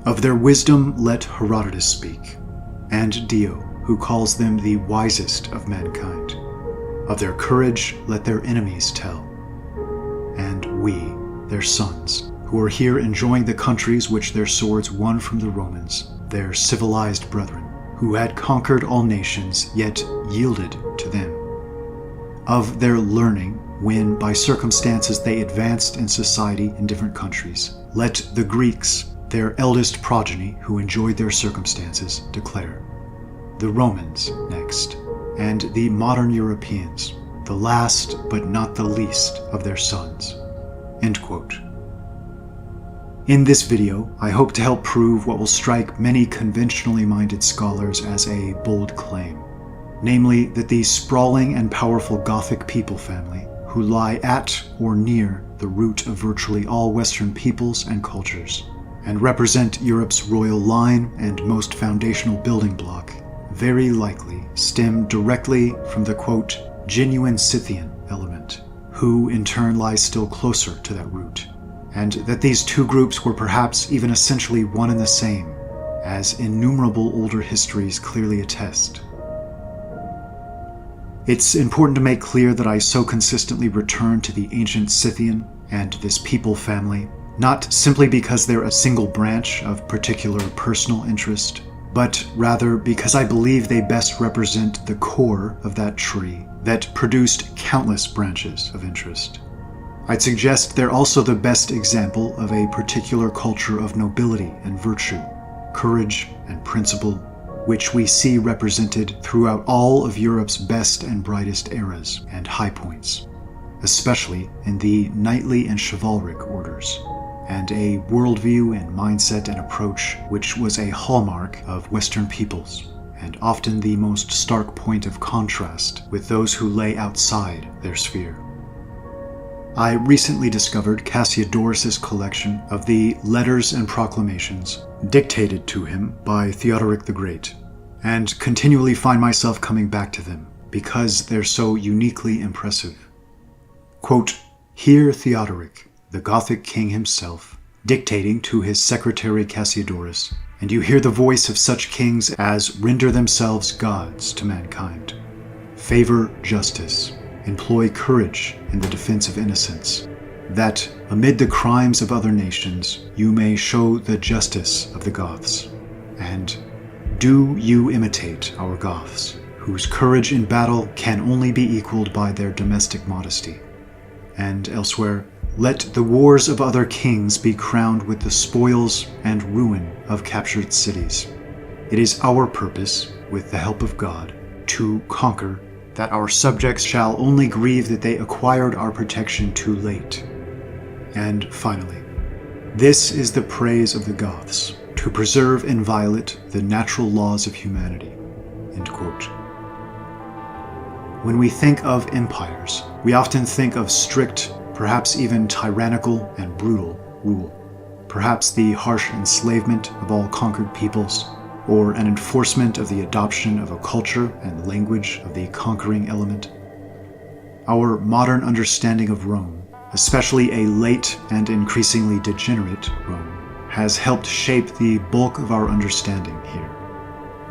Of their wisdom let Herodotus speak, and Dio, who calls them the wisest of mankind. Of their courage let their enemies tell, and we, their sons, who are here enjoying the countries which their swords won from the Romans, their civilized brethren, who had conquered all nations, yet yielded to them. Of their learning, when by circumstances they advanced in society in different countries, let the Greeks, their eldest progeny who enjoyed their circumstances, declare. The Romans next, and the modern Europeans, the last but not the least of their sons." End quote. In this video, I hope to help prove what will strike many conventionally minded scholars as a bold claim, namely that the sprawling and powerful Gothic people family, who lie at or near the root of virtually all Western peoples and cultures, and represent Europe's royal line and most foundational building block, very likely stem directly from the, quote, genuine Scythian element, who in turn lies still closer to that root, and that these two groups were perhaps even essentially one and the same, as innumerable older histories clearly attest. It's important to make clear that I so consistently return to the ancient Scythian and this people family, not simply because they're a single branch of particular personal interest, but rather because I believe they best represent the core of that tree that produced countless branches of interest. I'd suggest they're also the best example of a particular culture of nobility and virtue, courage and principle, which we see represented throughout all of Europe's best and brightest eras and high points, especially in the knightly and chivalric orders, and a worldview and mindset and approach which was a hallmark of Western peoples, and often the most stark point of contrast with those who lay outside their sphere. I recently discovered Cassiodorus' collection of the letters and proclamations dictated to him by Theodoric the Great, and continually find myself coming back to them because they're so uniquely impressive. Quote, "Hear Theodoric, the Gothic king himself, dictating to his secretary Cassiodorus, and you hear the voice of such kings as render themselves gods to mankind. Favor justice, employ courage in the defense of innocence, that amid the crimes of other nations you may show the justice of the Goths. And do you imitate our Goths, whose courage in battle can only be equaled by their domestic modesty. And elsewhere, let the wars of other kings be crowned with the spoils and ruin of captured cities. It is our purpose, with the help of God, to conquer, that our subjects shall only grieve that they acquired our protection too late. And finally, this is the praise of the Goths, to preserve inviolate the natural laws of humanity." End quote. When we think of empires, we often think of strict, perhaps even tyrannical and brutal rule, perhaps the harsh enslavement of all conquered peoples, or an enforcement of the adoption of a culture and language of the conquering element. Our modern understanding of Rome, especially a late and increasingly degenerate Rome, has helped shape the bulk of our understanding here.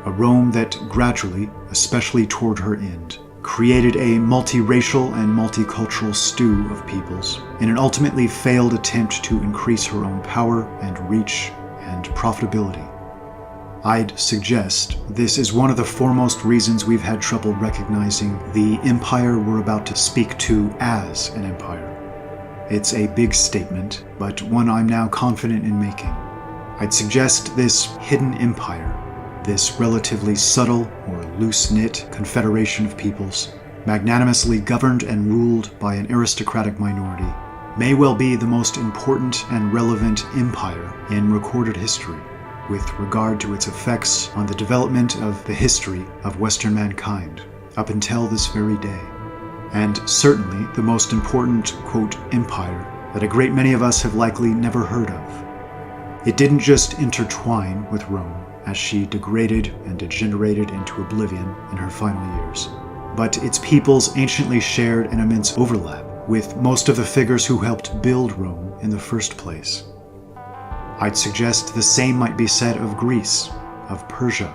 A Rome that gradually, especially toward her end, created a multiracial and multicultural stew of peoples in an ultimately failed attempt to increase her own power and reach and profitability. I'd suggest this is one of the foremost reasons we've had trouble recognizing the empire we're about to speak to as an empire. It's a big statement, but one I'm now confident in making. I'd suggest this hidden empire, this relatively subtle or loose-knit confederation of peoples, magnanimously governed and ruled by an aristocratic minority, may well be the most important and relevant empire in recorded history, with regard to its effects on the development of the history of Western mankind up until this very day, and certainly the most important, quote, empire that a great many of us have likely never heard of. It didn't just intertwine with Rome as she degraded and degenerated into oblivion in her final years, but its peoples anciently shared an immense overlap with most of the figures who helped build Rome in the first place. I'd suggest the same might be said of Greece, of Persia,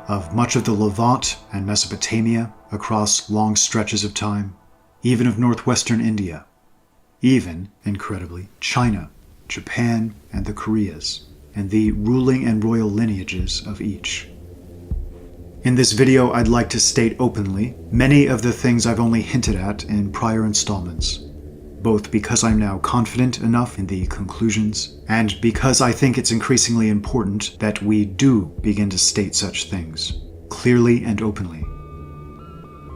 of much of the Levant and Mesopotamia across long stretches of time, even of northwestern India, even, incredibly, China, Japan, and the Koreas, and the ruling and royal lineages of each. In this video, I'd like to state openly many of the things I've only hinted at in prior installments, both because I'm now confident enough in the conclusions, and because I think it's increasingly important that we do begin to state such things, clearly and openly.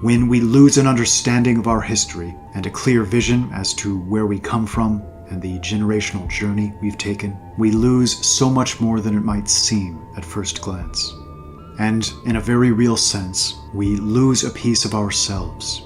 When we lose an understanding of our history and a clear vision as to where we come from and the generational journey we've taken, we lose so much more than it might seem at first glance. And in a very real sense, we lose a piece of ourselves.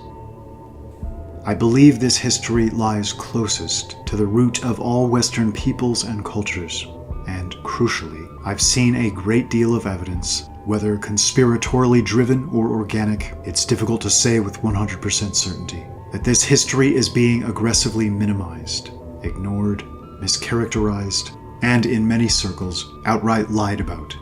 I believe this history lies closest to the root of all Western peoples and cultures, and crucially, I've seen a great deal of evidence, whether conspiratorially driven or organic, it's difficult to say with 100% certainty, that this history is being aggressively minimized, ignored, mischaracterized, and in many circles, outright lied about.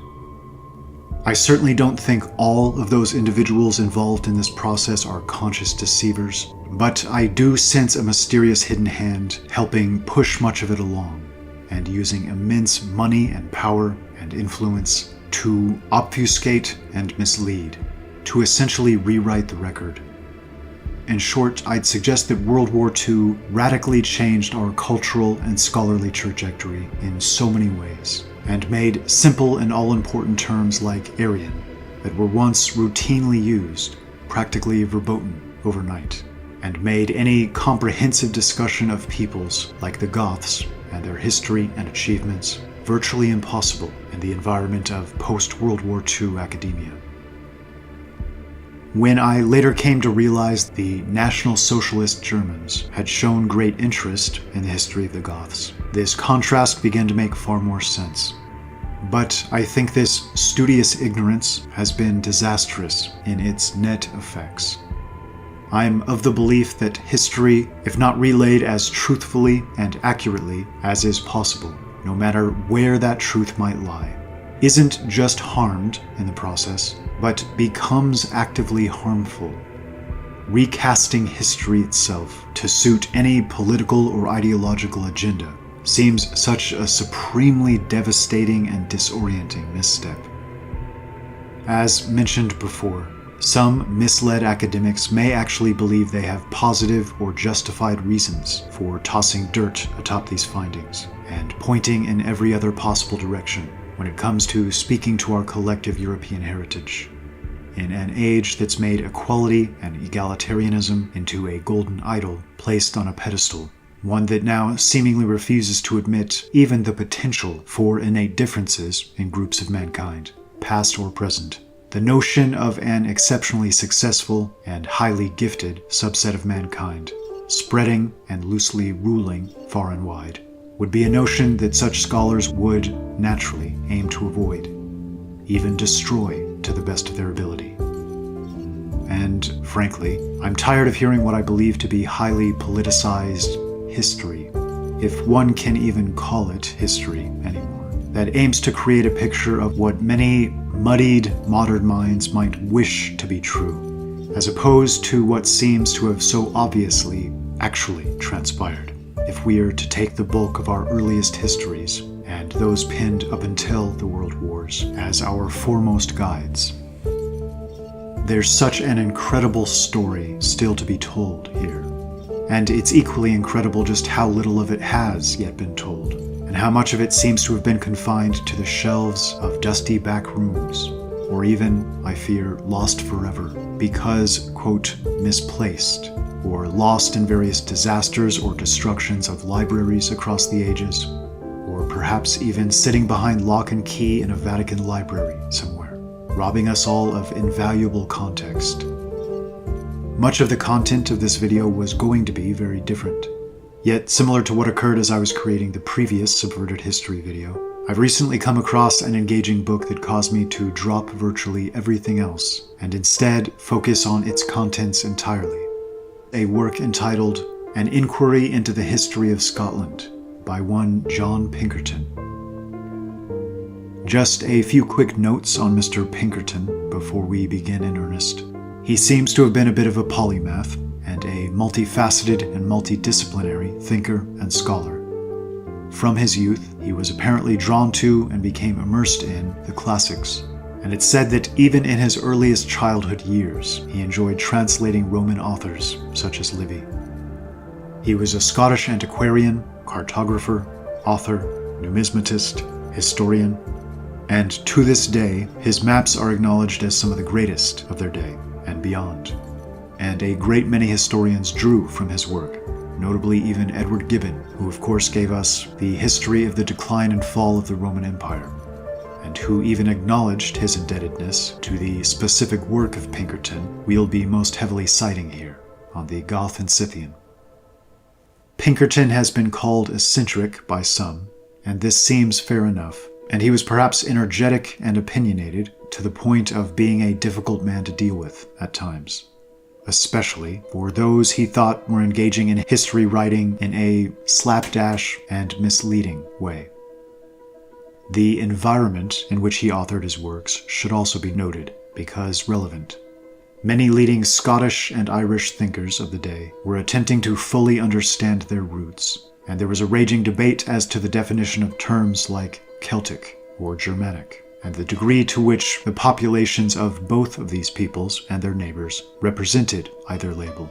I certainly don't think all of those individuals involved in this process are conscious deceivers, but I do sense a mysterious hidden hand helping push much of it along, and using immense money and power and influence to obfuscate and mislead, to essentially rewrite the record. In short, I'd suggest that World War II radically changed our cultural and scholarly trajectory in so many ways, and made simple and all-important terms like Aryan, that were once routinely used, practically verboten overnight, and made any comprehensive discussion of peoples like the Goths and their history and achievements virtually impossible in the environment of post-World War II academia. When I later came to realize the National Socialist Germans had shown great interest in the history of the Goths, this contrast began to make far more sense. But I think this studious ignorance has been disastrous in its net effects. I'm of the belief that history, if not relayed as truthfully and accurately as is possible, no matter where that truth might lie, isn't just harmed in the process, but becomes actively harmful. Recasting history itself to suit any political or ideological agenda seems such a supremely devastating and disorienting misstep. As mentioned before, some misled academics may actually believe they have positive or justified reasons for tossing dirt atop these findings and pointing in every other possible direction when it comes to speaking to our collective European heritage. In an age that's made equality and egalitarianism into a golden idol placed on a pedestal, one that now seemingly refuses to admit even the potential for innate differences in groups of mankind, past or present. The notion of an exceptionally successful and highly gifted subset of mankind, spreading and loosely ruling far and wide, would be a notion that such scholars would naturally aim to avoid, even destroy to the best of their ability. And frankly, I'm tired of hearing what I believe to be highly politicized history, if one can even call it history anymore, that aims to create a picture of what many muddied modern minds might wish to be true, as opposed to what seems to have so obviously actually transpired, if we are to take the bulk of our earliest histories and those penned up until the World Wars as our foremost guides. There's such an incredible story still to be told here, and it's equally incredible just how little of it has yet been told, and how much of it seems to have been confined to the shelves of dusty back rooms, or even, I fear, lost forever, because, quote, misplaced, or lost in various disasters or destructions of libraries across the ages, or perhaps even sitting behind lock and key in a Vatican library somewhere, robbing us all of invaluable context. Much of the content of this video was going to be very different. Yet, similar to what occurred as I was creating the previous Subverted History video, I've recently come across an engaging book that caused me to drop virtually everything else and instead focus on its contents entirely. A work entitled An Inquiry into the History of Scotland by one John Pinkerton. Just a few quick notes on Mr. Pinkerton before we begin in earnest. He seems to have been a bit of a polymath and a multifaceted and multidisciplinary thinker and scholar. From his youth, he was apparently drawn to and became immersed in the classics, and it's said that even in his earliest childhood years, he enjoyed translating Roman authors such as Livy. He was a Scottish antiquarian, cartographer, author, numismatist, historian, and to this day, his maps are acknowledged as some of the greatest of their day and beyond. And a great many historians drew from his work, notably even Edward Gibbon, who of course gave us the history of the decline and fall of the Roman Empire, and who even acknowledged his indebtedness to the specific work of Pinkerton we'll be most heavily citing here on the Goth and Scythian. Pinkerton has been called eccentric by some, and this seems fair enough, and he was perhaps energetic and opinionated to the point of being a difficult man to deal with at times, especially for those he thought were engaging in history writing in a slapdash and misleading way. The environment in which he authored his works should also be noted, because relevant. Many leading Scottish and Irish thinkers of the day were attempting to fully understand their roots, and there was a raging debate as to the definition of terms like Celtic or Germanic, and the degree to which the populations of both of these peoples and their neighbors represented either label.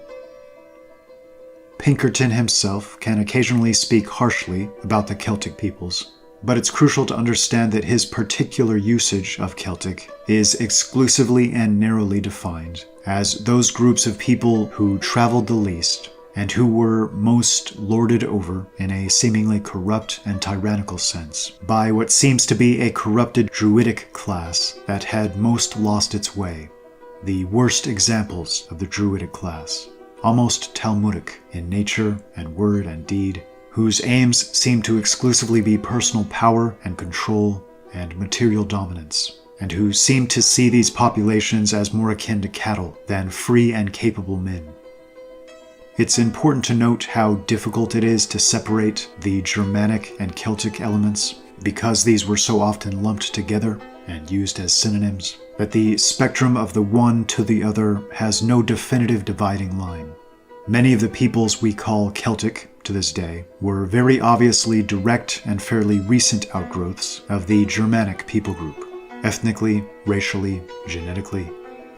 Pinkerton himself can occasionally speak harshly about the Celtic peoples, but it's crucial to understand that his particular usage of Celtic is exclusively and narrowly defined as those groups of people who traveled the least and who were most lorded over in a seemingly corrupt and tyrannical sense by what seems to be a corrupted Druidic class that had most lost its way, the worst examples of the Druidic class, almost Talmudic in nature and word and deed, whose aims seem to exclusively be personal power and control and material dominance, and who seem to see these populations as more akin to cattle than free and capable men. It's important to note how difficult it is to separate the Germanic and Celtic elements, because these were so often lumped together and used as synonyms, that the spectrum of the one to the other has no definitive dividing line. Many of the peoples we call Celtic to this day were very obviously direct and fairly recent outgrowths of the Germanic people group, ethnically, racially, genetically,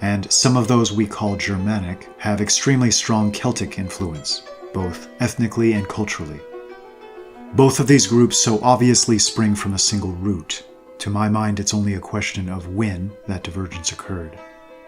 and some of those we call Germanic have extremely strong Celtic influence, both ethnically and culturally. Both of these groups so obviously spring from a single root. To my mind, it's only a question of when that divergence occurred.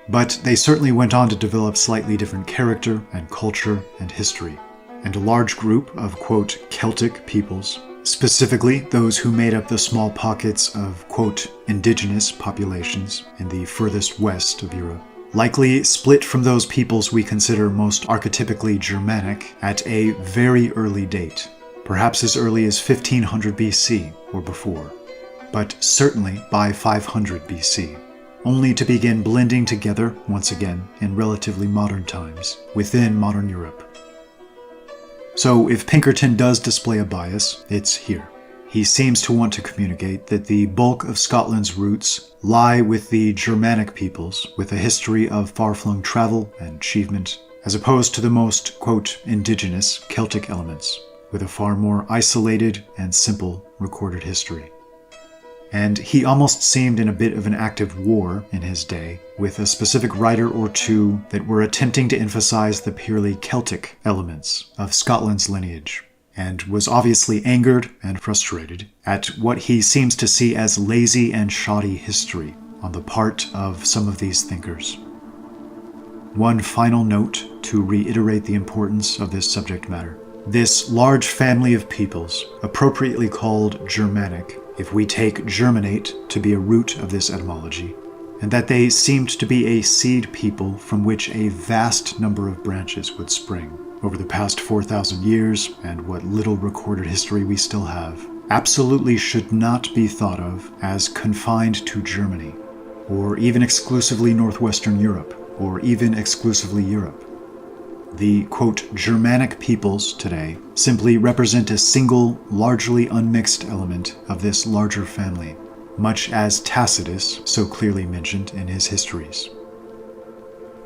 But they certainly went on to develop slightly different character and culture and history, and a large group of, quote, Celtic peoples, specifically those who made up the small pockets of, quote, indigenous populations in the furthest west of Europe, likely split from those peoples we consider most archetypically Germanic at a very early date, perhaps as early as 1500 BC or before, but certainly by 500 BC, only to begin blending together once again in relatively modern times within modern Europe. So if Pinkerton does display a bias, it's here. He seems to want to communicate that the bulk of Scotland's roots lie with the Germanic peoples with a history of far-flung travel and achievement, as opposed to the most, quote, indigenous Celtic elements, with a far more isolated and simple recorded history. And he almost seemed in a bit of an active war in his day, with a specific writer or two that were attempting to emphasize the purely Celtic elements of Scotland's lineage, and was obviously angered and frustrated at what he seems to see as lazy and shoddy history on the part of some of these thinkers. One final note to reiterate the importance of this subject matter. This large family of peoples, appropriately called Germanic, if we take germinate to be a root of this etymology, and that they seemed to be a seed people from which a vast number of branches would spring over the past 4,000 years and what little recorded history we still have, absolutely should not be thought of as confined to Germany, or even exclusively Northwestern Europe, or even exclusively Europe. The, quote, Germanic peoples today simply represent a single, largely unmixed element of this larger family, much as Tacitus so clearly mentioned in his histories.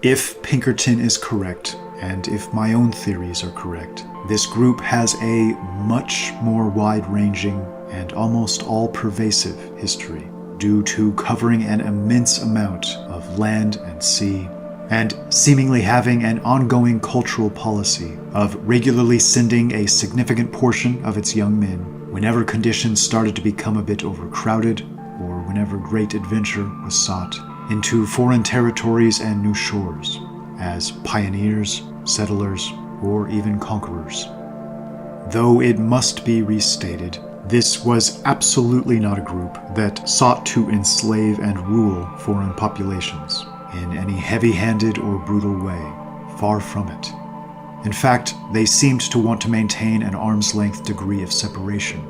If Pinkerton is correct, and if my own theories are correct, this group has a much more wide-ranging and almost all-pervasive history, due to covering an immense amount of land and sea, and seemingly having an ongoing cultural policy of regularly sending a significant portion of its young men whenever conditions started to become a bit overcrowded, or whenever great adventure was sought, into foreign territories and new shores, as pioneers, settlers, or even conquerors. Though it must be restated, this was absolutely not a group that sought to enslave and rule foreign populations in any heavy-handed or brutal way. Far from it. In fact, they seemed to want to maintain an arm's-length degree of separation.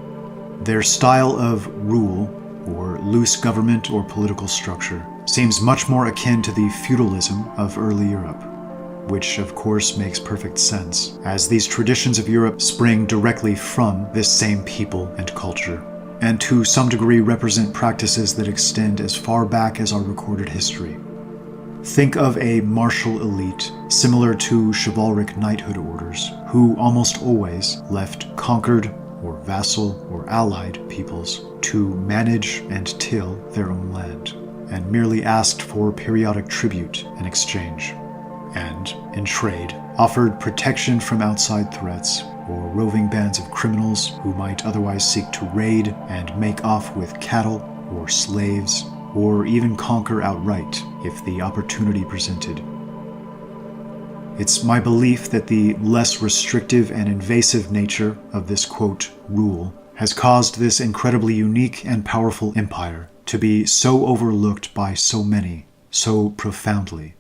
Their style of rule, or loose government or political structure, seems much more akin to the feudalism of early Europe, which of course makes perfect sense, as these traditions of Europe spring directly from this same people and culture, and to some degree represent practices that extend as far back as our recorded history. Think of a martial elite, similar to chivalric knighthood orders, who almost always left conquered or vassal or allied peoples to manage and till their own land, and merely asked for periodic tribute in exchange, and, in trade, offered protection from outside threats or roving bands of criminals who might otherwise seek to raid and make off with cattle or slaves, or even conquer outright if the opportunity presented. It's my belief that the less restrictive and invasive nature of this, quote, rule has caused this incredibly unique and powerful empire to be so overlooked by so many, so profoundly,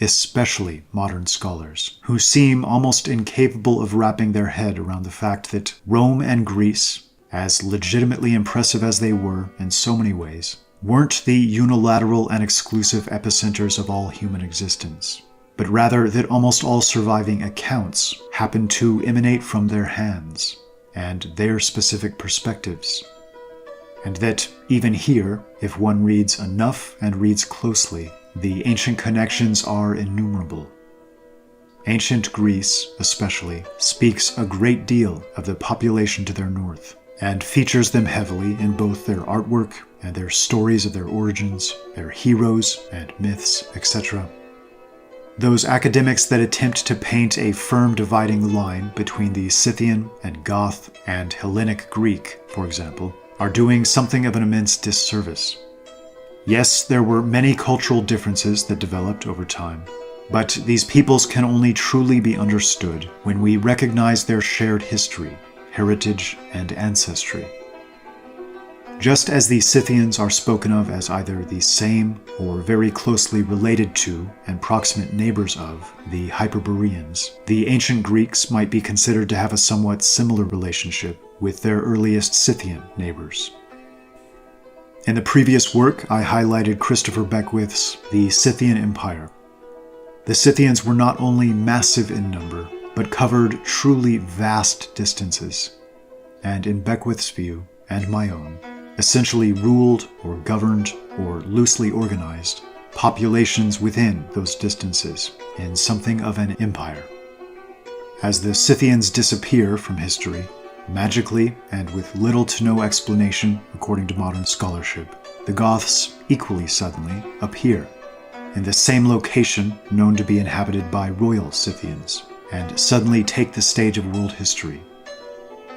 especially modern scholars, who seem almost incapable of wrapping their head around the fact that Rome and Greece, as legitimately impressive as they were in so many ways, weren't the unilateral and exclusive epicenters of all human existence, but rather that almost all surviving accounts happened to emanate from their hands and their specific perspectives. And that even here, if one reads enough and reads closely, the ancient connections are innumerable. Ancient Greece, especially, speaks a great deal of the population to their north, and features them heavily in both their artwork and their stories of their origins, their heroes and myths, etc. Those academics that attempt to paint a firm dividing line between the Scythian and Goth and Hellenic Greek, for example, are doing something of an immense disservice. Yes, there were many cultural differences that developed over time, but these peoples can only truly be understood when we recognize their shared history, heritage, and ancestry. Just as the Scythians are spoken of as either the same or very closely related to and proximate neighbors of the Hyperboreans, the ancient Greeks might be considered to have a somewhat similar relationship with their earliest Scythian neighbors. In the previous work, I highlighted Christopher Beckwith's The Scythian Empire. The Scythians were not only massive in number, but covered truly vast distances, and in Beckwith's view, and my own, essentially ruled or governed or loosely organized populations within those distances in something of an empire. As the Scythians disappear from history, magically and with little to no explanation according to modern scholarship, the Goths equally suddenly appear in the same location known to be inhabited by royal Scythians, and suddenly take the stage of world history.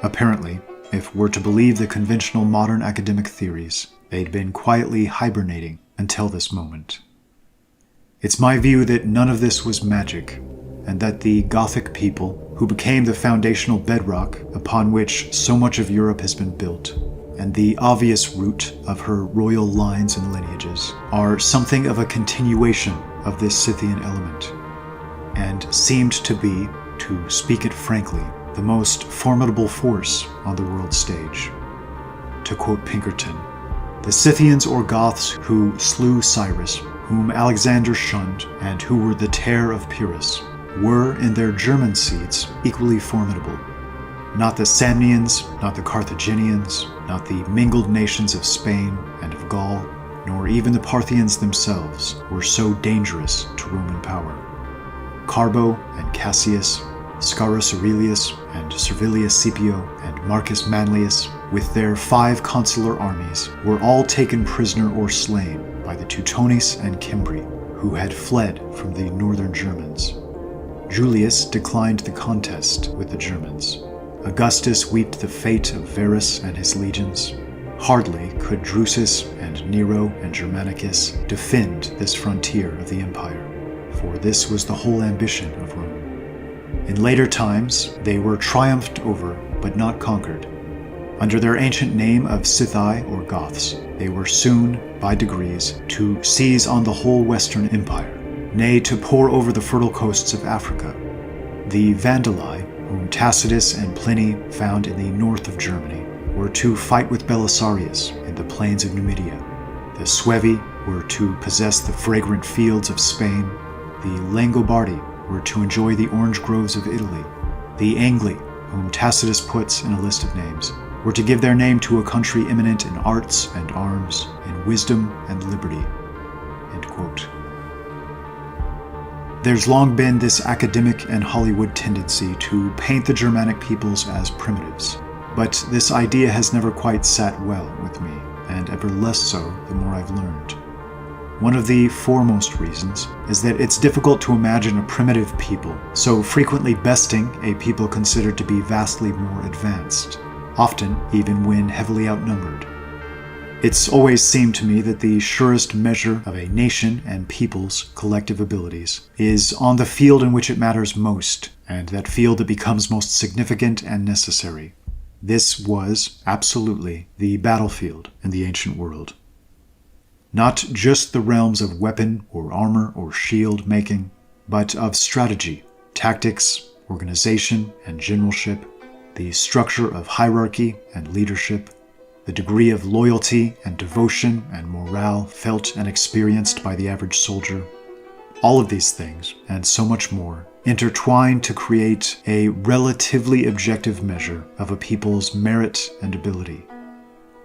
Apparently, if we're to believe the conventional modern academic theories, they'd been quietly hibernating until this moment. It's my view that none of this was magic, and that the Gothic people, who became the foundational bedrock upon which so much of Europe has been built, and the obvious root of her royal lines and lineages, are something of a continuation of this Scythian element, and seemed to be, to speak it frankly, the most formidable force on the world stage. To quote Pinkerton, "The Scythians or Goths who slew Cyrus, whom Alexander shunned, and who were the terror of Pyrrhus, were in their German seeds equally formidable. Not the Samnians, not the Carthaginians, not the mingled nations of Spain and of Gaul, nor even the Parthians themselves were so dangerous to Roman power. Carbo and Cassius, Scarus Aurelius and Servilius Scipio and Marcus Manlius, with their 5 consular armies, were all taken prisoner or slain by the Teutones and Cimbri, who had fled from the northern Germans. Julius declined the contest with the Germans. Augustus wept the fate of Varus and his legions. Hardly could Drusus and Nero and Germanicus defend this frontier of the empire, for this was the whole ambition of Rome. In later times, they were triumphed over, but not conquered. Under their ancient name of Scythi or Goths, they were soon, by degrees, to seize on the whole Western Empire, nay, to pour over the fertile coasts of Africa. The Vandali, whom Tacitus and Pliny found in the north of Germany, were to fight with Belisarius in the plains of Numidia. The Suevi were to possess the fragrant fields of Spain. The Langobardi were to enjoy the orange groves of Italy. The Angli, whom Tacitus puts in a list of names, were to give their name to a country eminent in arts and arms, in wisdom and liberty." End quote. There's long been this academic and Hollywood tendency to paint the Germanic peoples as primitives, but this idea has never quite sat well with me, and ever less so the more I've learned. One of the foremost reasons is that it's difficult to imagine a primitive people so frequently besting a people considered to be vastly more advanced, often even when heavily outnumbered. It's always seemed to me that the surest measure of a nation and people's collective abilities is on the field in which it matters most, and that field that becomes most significant and necessary. This was, absolutely, the battlefield in the ancient world. Not just the realms of weapon or armor or shield making, but of strategy, tactics, organization and generalship, the structure of hierarchy and leadership, the degree of loyalty and devotion and morale felt and experienced by the average soldier. All of these things, and so much more, intertwine to create a relatively objective measure of a people's merit and ability.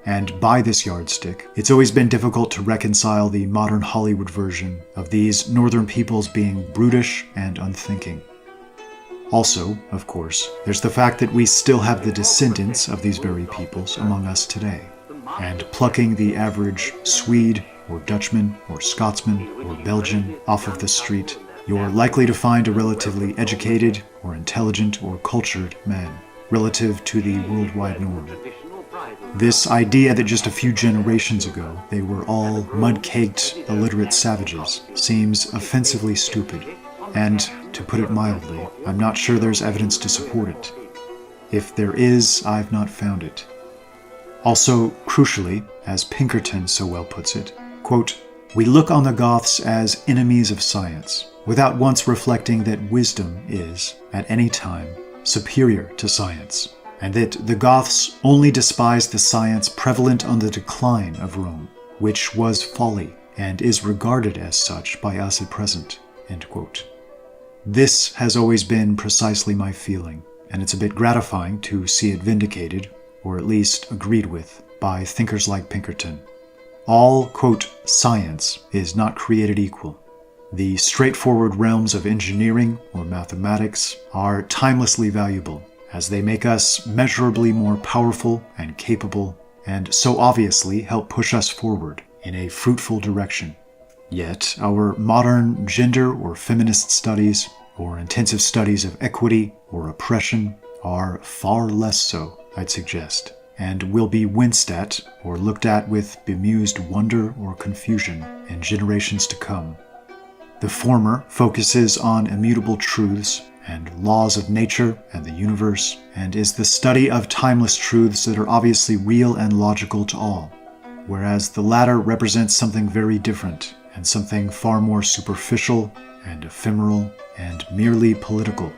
And by this yardstick, it's always been difficult to reconcile the modern Hollywood version of these northern peoples being brutish and unthinking. Also, of course, there's the fact that we still have the descendants of these very peoples among us today, and plucking the average Swede or Dutchman or Scotsman or Belgian off of the street, you're likely to find a relatively educated or intelligent or cultured man, relative to the worldwide norm. This idea that just a few generations ago they were all mud-caked, illiterate savages seems offensively stupid, and, to put it mildly, I'm not sure there's evidence to support it. If there is, I've not found it. Also, crucially, as Pinkerton so well puts it, quote, "We look on the Goths as enemies of science, without once reflecting that wisdom is, at any time, superior to science, and that the Goths only despise the science prevalent on the decline of Rome, which was folly, and is regarded as such by us at present." End quote. This has always been precisely my feeling, and it's a bit gratifying to see it vindicated, or at least agreed with, by thinkers like Pinkerton. All, quote, "science is not created equal. The straightforward realms of engineering or mathematics are timelessly valuable, as they make us measurably more powerful and capable, and so obviously help push us forward in a fruitful direction. Yet our modern gender or feminist studies, or intensive studies of equity or oppression, are far less so, I'd suggest, and will be winced at or looked at with bemused wonder or confusion in generations to come. The former focuses on immutable truths and laws of nature and the universe, and is the study of timeless truths that are obviously real and logical to all, whereas the latter represents something very different, and something far more superficial and ephemeral and merely political,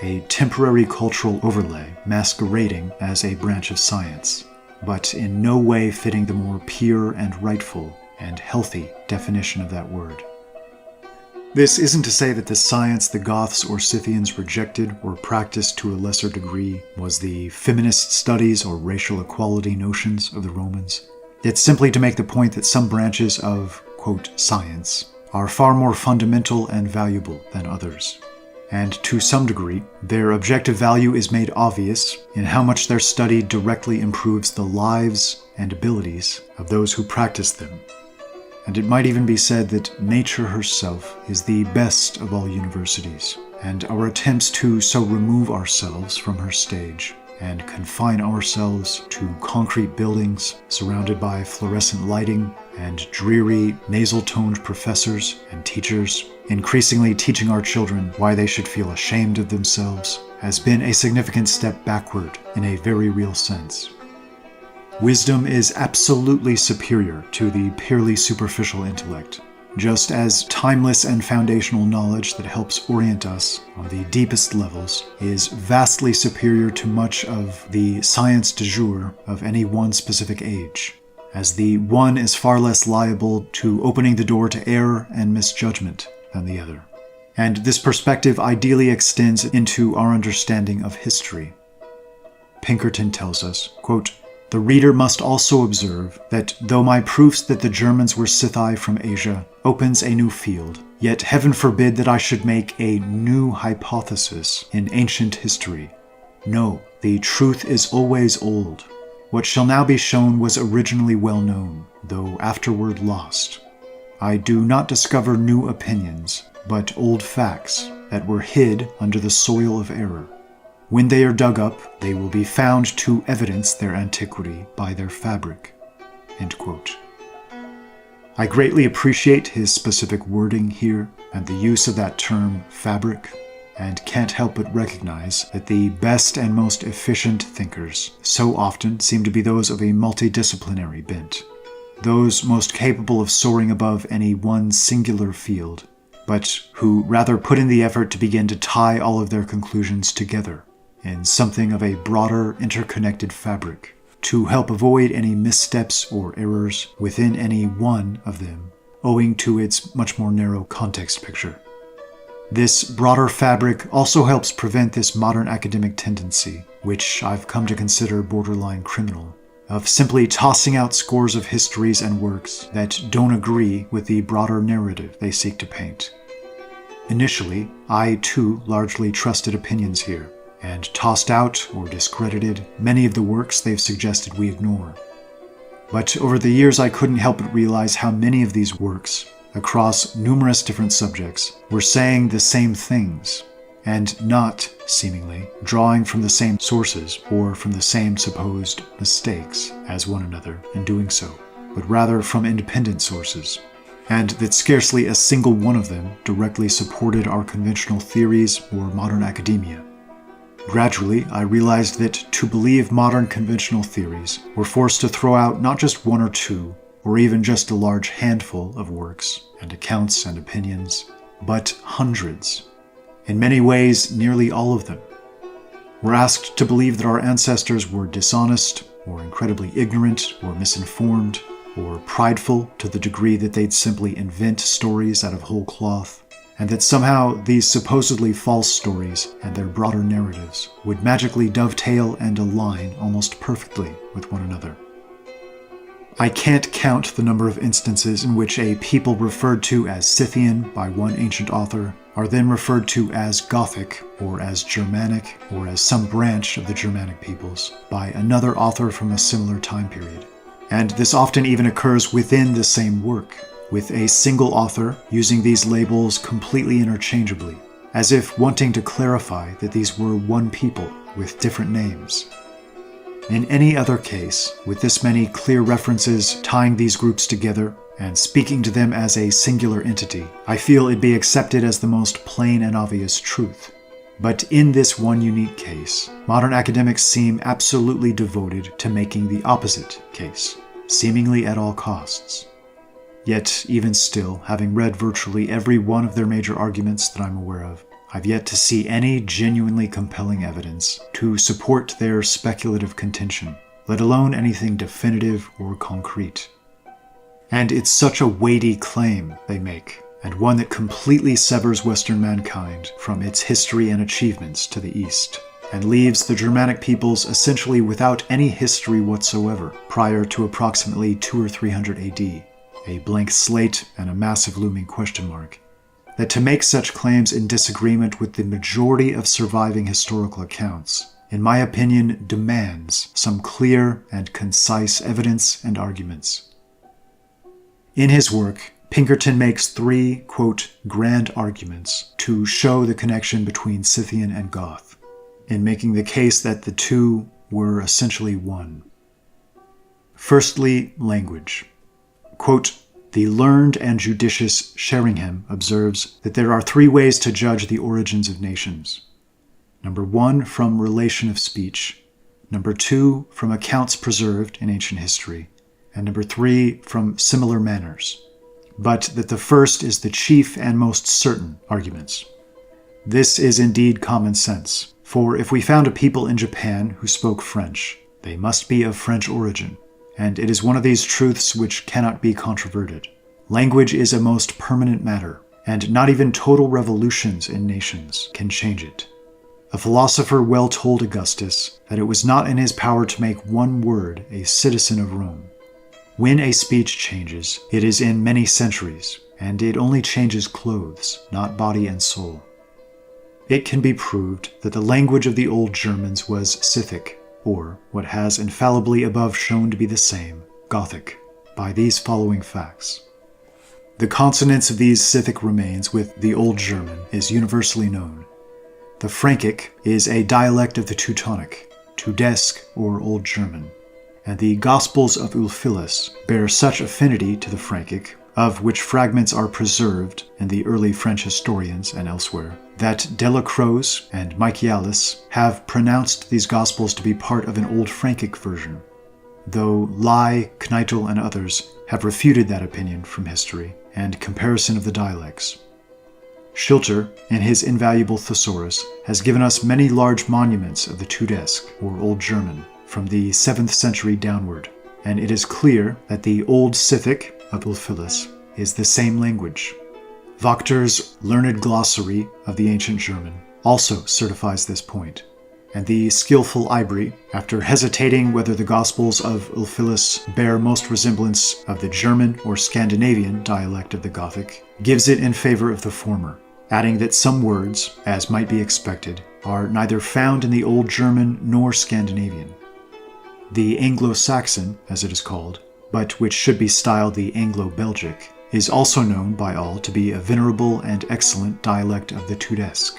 a temporary cultural overlay masquerading as a branch of science, but in no way fitting the more pure and rightful and healthy definition of that word. This isn't to say that the science the Goths or Scythians rejected or practiced to a lesser degree was the feminist studies or racial equality notions of the Romans. It's simply to make the point that some branches of, quote, science are far more fundamental and valuable than others. And to some degree, their objective value is made obvious in how much their study directly improves the lives and abilities of those who practice them. And it might even be said that nature herself is the best of all universities, and our attempts to so remove ourselves from her stage and confine ourselves to concrete buildings surrounded by fluorescent lighting and dreary, nasal-toned professors and teachers, increasingly teaching our children why they should feel ashamed of themselves, has been a significant step backward in a very real sense. Wisdom is absolutely superior to the purely superficial intellect, just as timeless and foundational knowledge that helps orient us on the deepest levels is vastly superior to much of the science du jour of any one specific age, as the one is far less liable to opening the door to error and misjudgment than the other. And this perspective ideally extends into our understanding of history. Pinkerton tells us, quote, "The reader must also observe that though my proofs that the Germans were Scythi from Asia opens a new field, yet heaven forbid that I should make a new hypothesis in ancient history. No, the truth is always old. What shall now be shown was originally well known, though afterward lost. I do not discover new opinions, but old facts that were hid under the soil of error. When they are dug up, they will be found to evidence their antiquity by their fabric." End quote. I greatly appreciate his specific wording here and the use of that term fabric, and can't help but recognize that the best and most efficient thinkers so often seem to be those of a multidisciplinary bent, those most capable of soaring above any one singular field, but who rather put in the effort to begin to tie all of their conclusions together in something of a broader, interconnected fabric, to help avoid any missteps or errors within any one of them, owing to its much more narrow context picture. This broader fabric also helps prevent this modern academic tendency, which I've come to consider borderline criminal, of simply tossing out scores of histories and works that don't agree with the broader narrative they seek to paint. Initially, I too largely trusted opinions here, and tossed out or discredited many of the works they've suggested we ignore. But over the years I couldn't help but realize how many of these works, across numerous different subjects, were saying the same things, and not, seemingly, drawing from the same sources or from the same supposed mistakes as one another in doing so, but rather from independent sources, and that scarcely a single one of them directly supported our conventional theories or modern academia. Gradually, I realized that to believe modern conventional theories, we're forced to throw out not just one or two, or even just a large handful of works and accounts and opinions, but hundreds. In many ways, nearly all of them. We're asked to believe that our ancestors were dishonest, or incredibly ignorant, or misinformed, or prideful to the degree that they'd simply invent stories out of whole cloth, and that somehow these supposedly false stories and their broader narratives would magically dovetail and align almost perfectly with one another. I can't count the number of instances in which a people referred to as Scythian by one ancient author are then referred to as Gothic, or as Germanic, or as some branch of the Germanic peoples by another author from a similar time period. And this often even occurs within the same work, with a single author using these labels completely interchangeably, as if wanting to clarify that these were one people with different names. In any other case, with this many clear references tying these groups together and speaking to them as a singular entity, I feel it'd be accepted as the most plain and obvious truth. But in this one unique case, modern academics seem absolutely devoted to making the opposite case, seemingly at all costs. Yet, even still, having read virtually every one of their major arguments that I'm aware of, I've yet to see any genuinely compelling evidence to support their speculative contention, let alone anything definitive or concrete. And it's such a weighty claim they make, and one that completely severs Western mankind from its history and achievements to the East, and leaves the Germanic peoples essentially without any history whatsoever prior to approximately 200 or 300 AD, a blank slate and a massive looming question mark. That to make such claims in disagreement with the majority of surviving historical accounts, in my opinion, demands some clear and concise evidence and arguments. In his work, Pinkerton makes three, quote, grand arguments to show the connection between Scythian and Goth, in making the case that the two were essentially one. Firstly, language. Quote, the learned and judicious Sheringham observes that there are three ways to judge the origins of nations. Number 1, from relation of speech. Number 2, from accounts preserved in ancient history. And number 3, from similar manners. But that the first is the chief and most certain arguments. This is indeed common sense, for if we found a people in Japan who spoke French, they must be of French origin, and it is one of these truths which cannot be controverted. Language is a most permanent matter, and not even total revolutions in nations can change it. A philosopher well told Augustus that it was not in his power to make one word a citizen of Rome. When a speech changes, it is in many centuries, and it only changes clothes, not body and soul. It can be proved that the language of the old Germans was Scythic, or, what has infallibly above shown to be the same, Gothic, by these following facts. The consonance of these Scythic remains with the Old German is universally known. The Frankic is a dialect of the Teutonic, Tudesque or Old German, and the Gospels of Ulfilas bear such affinity to the Frankic, of which fragments are preserved in the early French historians and elsewhere, that Delacroze and Michaelis have pronounced these Gospels to be part of an Old Frankic version, though Lai, Kneitel, and others have refuted that opinion from history and comparison of the dialects. Schilter, in his invaluable Thesaurus, has given us many large monuments of the Tudesque, or Old German, from the 7th century downward, and it is clear that the Old Scythic of Ulfilas is the same language. Wachter's learned glossary of the ancient German also certifies this point, and the skillful Ibri, after hesitating whether the Gospels of Ulfilas bear most resemblance of the German or Scandinavian dialect of the Gothic, gives it in favor of the former, adding that some words, as might be expected, are neither found in the Old German nor Scandinavian. The Anglo-Saxon, as it is called, but which should be styled the Anglo-Belgic, is also known by all to be a venerable and excellent dialect of the Tudesque,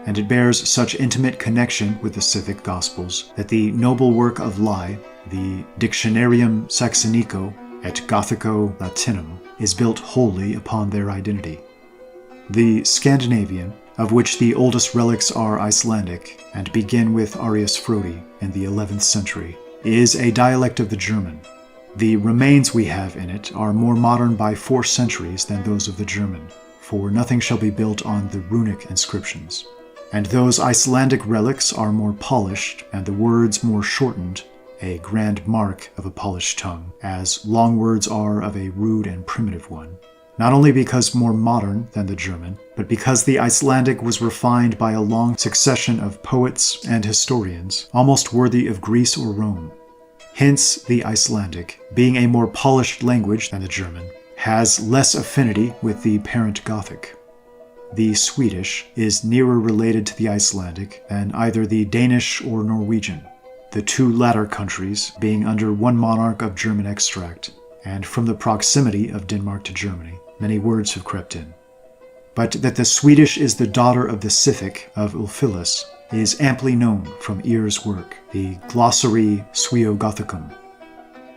and it bears such intimate connection with the Scythic Gospels that the noble work of Lai, the Dictionarium Saxonico et Gothico Latinum, is built wholly upon their identity. The Scandinavian, of which the oldest relics are Icelandic and begin with Arius Frodi in the 11th century, is a dialect of the German. The remains we have in it are more modern by 4 centuries than those of the German, for nothing shall be built on the runic inscriptions. And those Icelandic relics are more polished, and the words more shortened, a grand mark of a polished tongue, as long words are of a rude and primitive one, not only because more modern than the German, but because the Icelandic was refined by a long succession of poets and historians, almost worthy of Greece or Rome. Hence, the Icelandic, being a more polished language than the German, has less affinity with the parent Gothic. The Swedish is nearer related to the Icelandic than either the Danish or Norwegian, the two latter countries being under one monarch of German extract, and from the proximity of Denmark to Germany, many words have crept in. But that the Swedish is the daughter of the Scythic of Ulfilas is amply known from Ear's work, the Glossary Suevo-Gothicum.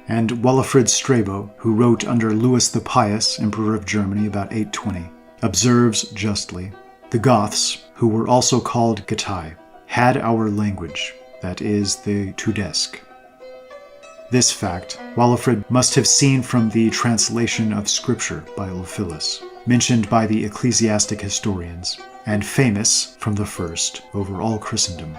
And Walafrid Strabo, who wrote under Louis the Pious, Emperor of Germany, about 820, observes justly, the Goths, who were also called Getai, had our language, that is, the Tudesque. This fact Walafrid must have seen from the translation of Scripture by Ulfilas, mentioned by the ecclesiastic historians, and famous from the first over all Christendom.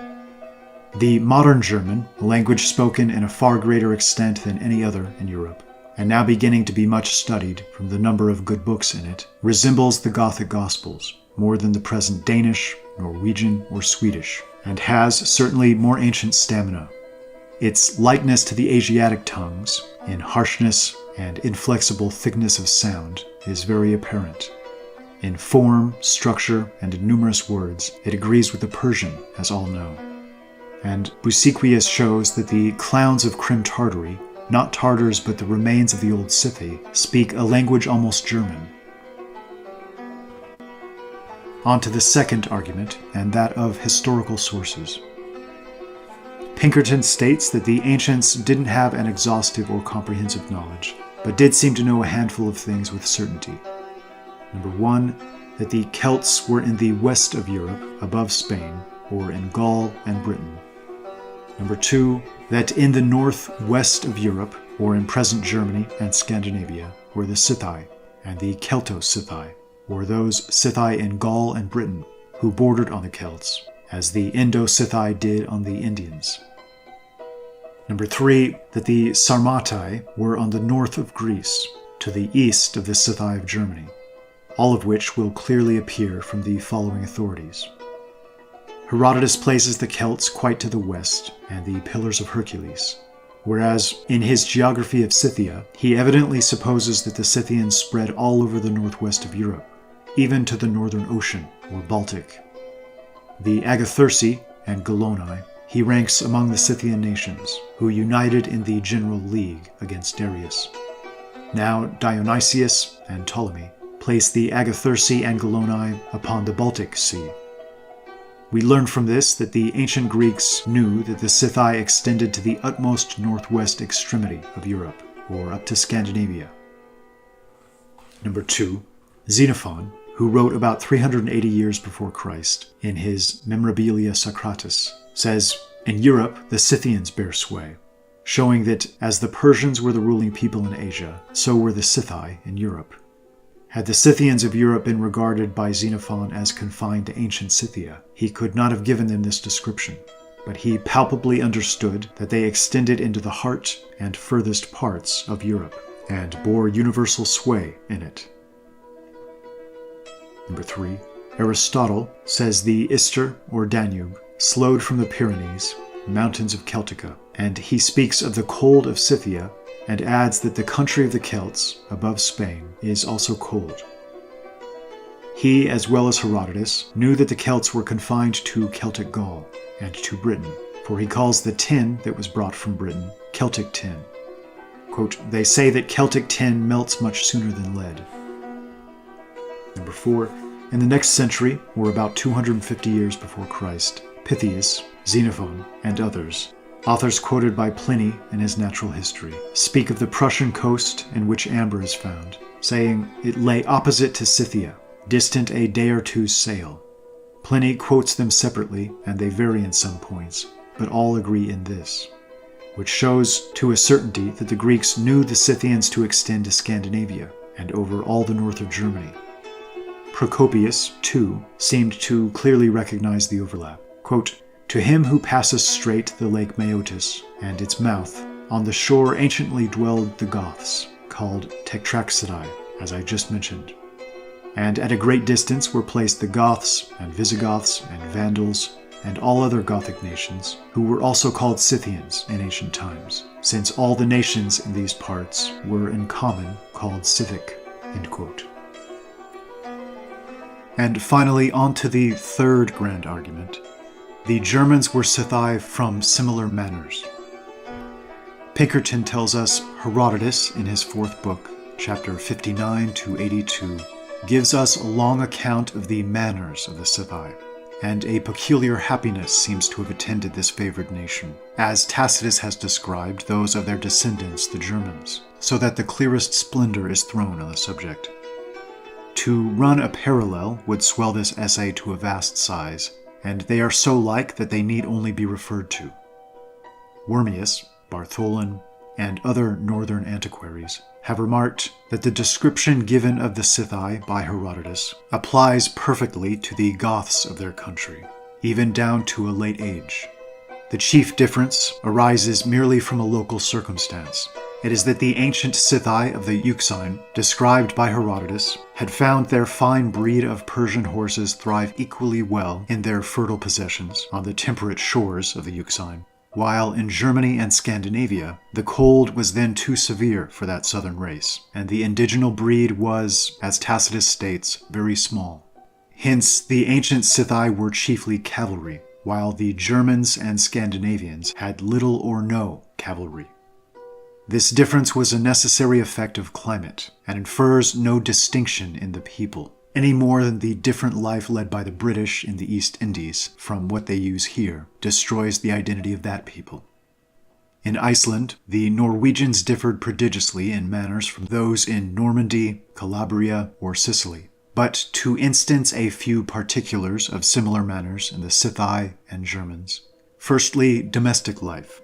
The modern German, a language spoken in a far greater extent than any other in Europe, and now beginning to be much studied from the number of good books in it, resembles the Gothic Gospels more than the present Danish, Norwegian, or Swedish, and has certainly more ancient stamina. Its likeness to the Asiatic tongues, in harshness and inflexible thickness of sound, is very apparent. In form, structure, and in numerous words, it agrees with the Persian, as all know. And Busiquius shows that the clowns of Crim Tartary, not Tartars but the remains of the old Scythi, speak a language almost German. On to the second argument, and that of historical sources. Pinkerton states that the ancients didn't have an exhaustive or comprehensive knowledge, but did seem to know a handful of things with certainty. Number 1, that the Celts were in the west of Europe, above Spain, or in Gaul and Britain. Number 2, that in the northwest of Europe, or in present Germany and Scandinavia, were the Scythi and the Celto-Scythi, or those Scythi in Gaul and Britain who bordered on the Celts, as the Indo-Scythi did on the Indians. Number 3, that the Sarmatai were on the north of Greece, to the east of the Scythi of Germany, all of which will clearly appear from the following authorities. Herodotus places the Celts quite to the west and the Pillars of Hercules, whereas in his geography of Scythia, he evidently supposes that the Scythians spread all over the northwest of Europe, even to the northern ocean, or Baltic. The Agathyrsi and Geloni he ranks among the Scythian nations, who united in the general league against Darius. Now Dionysius and Ptolemy place the Agathyrsi and Geloni upon the Baltic Sea. We learn from this that the ancient Greeks knew that the Scythi extended to the utmost northwest extremity of Europe, or up to Scandinavia. Number 2, Xenophon, who wrote about 380 years before Christ in his Memorabilia Socratis, says, "In Europe the Scythians bear sway," showing that as the Persians were the ruling people in Asia, so were the Scythi in Europe. Had the Scythians of Europe been regarded by Xenophon as confined to ancient Scythia, he could not have given them this description, but he palpably understood that they extended into the heart and furthest parts of Europe, and bore universal sway in it. Number 3, Aristotle says the Ister, or Danube, flowed from the Pyrenees, mountains of Celtica, and he speaks of the cold of Scythia, and adds that the country of the Celts, above Spain, is also cold. He, as well as Herodotus, knew that the Celts were confined to Celtic Gaul and to Britain, for he calls the tin that was brought from Britain Celtic tin. Quote, "They say that Celtic tin melts much sooner than lead." Number 4, in the next century, or about 250 years before Christ, Pythias, Xenophon, and others, authors quoted by Pliny in his Natural History, speak of the Prussian coast in which amber is found, saying it lay opposite to Scythia, distant a day or two's sail. Pliny quotes them separately, and they vary in some points, but all agree in this, which shows to a certainty that the Greeks knew the Scythians to extend to Scandinavia and over all the north of Germany. Procopius, too, seemed to clearly recognize the overlap. Quote, "To him who passes straight the lake Maeotis and its mouth, on the shore anciently dwelled the Goths, called Tectraxidae, as I just mentioned. And at a great distance were placed the Goths and Visigoths and Vandals and all other Gothic nations, who were also called Scythians in ancient times, since all the nations in these parts were in common called Scythic." End quote. And finally, on to the third grand argument. The Germans were Scythi from similar manners. Pinkerton tells us Herodotus, in his 4th book, chapter 59 to 82, gives us a long account of the manners of the Scythi, and a peculiar happiness seems to have attended this favored nation, as Tacitus has described those of their descendants, the Germans, so that the clearest splendor is thrown on the subject. To run a parallel would swell this essay to a vast size, and they are so like that they need only be referred to. Wormius, Bartholin, and other northern antiquaries have remarked that the description given of the Scythi by Herodotus applies perfectly to the Goths of their country, even down to a late age. The chief difference arises merely from a local circumstance, It is that the ancient Scythi of the Euxine, described by Herodotus, had found their fine breed of Persian horses thrive equally well in their fertile possessions on the temperate shores of the Euxine, while in Germany and Scandinavia, the cold was then too severe for that southern race, and the indigenous breed was, as Tacitus states, very small. Hence, the ancient Scythi were chiefly cavalry, while the Germans and Scandinavians had little or no cavalry. This difference was a necessary effect of climate, and infers no distinction in the people, any more than the different life led by the British in the East Indies from what they use here destroys the identity of that people. In Iceland, the Norwegians differed prodigiously in manners from those in Normandy, Calabria, or Sicily, but to instance a few particulars of similar manners in the Scythi and Germans. Firstly, domestic life.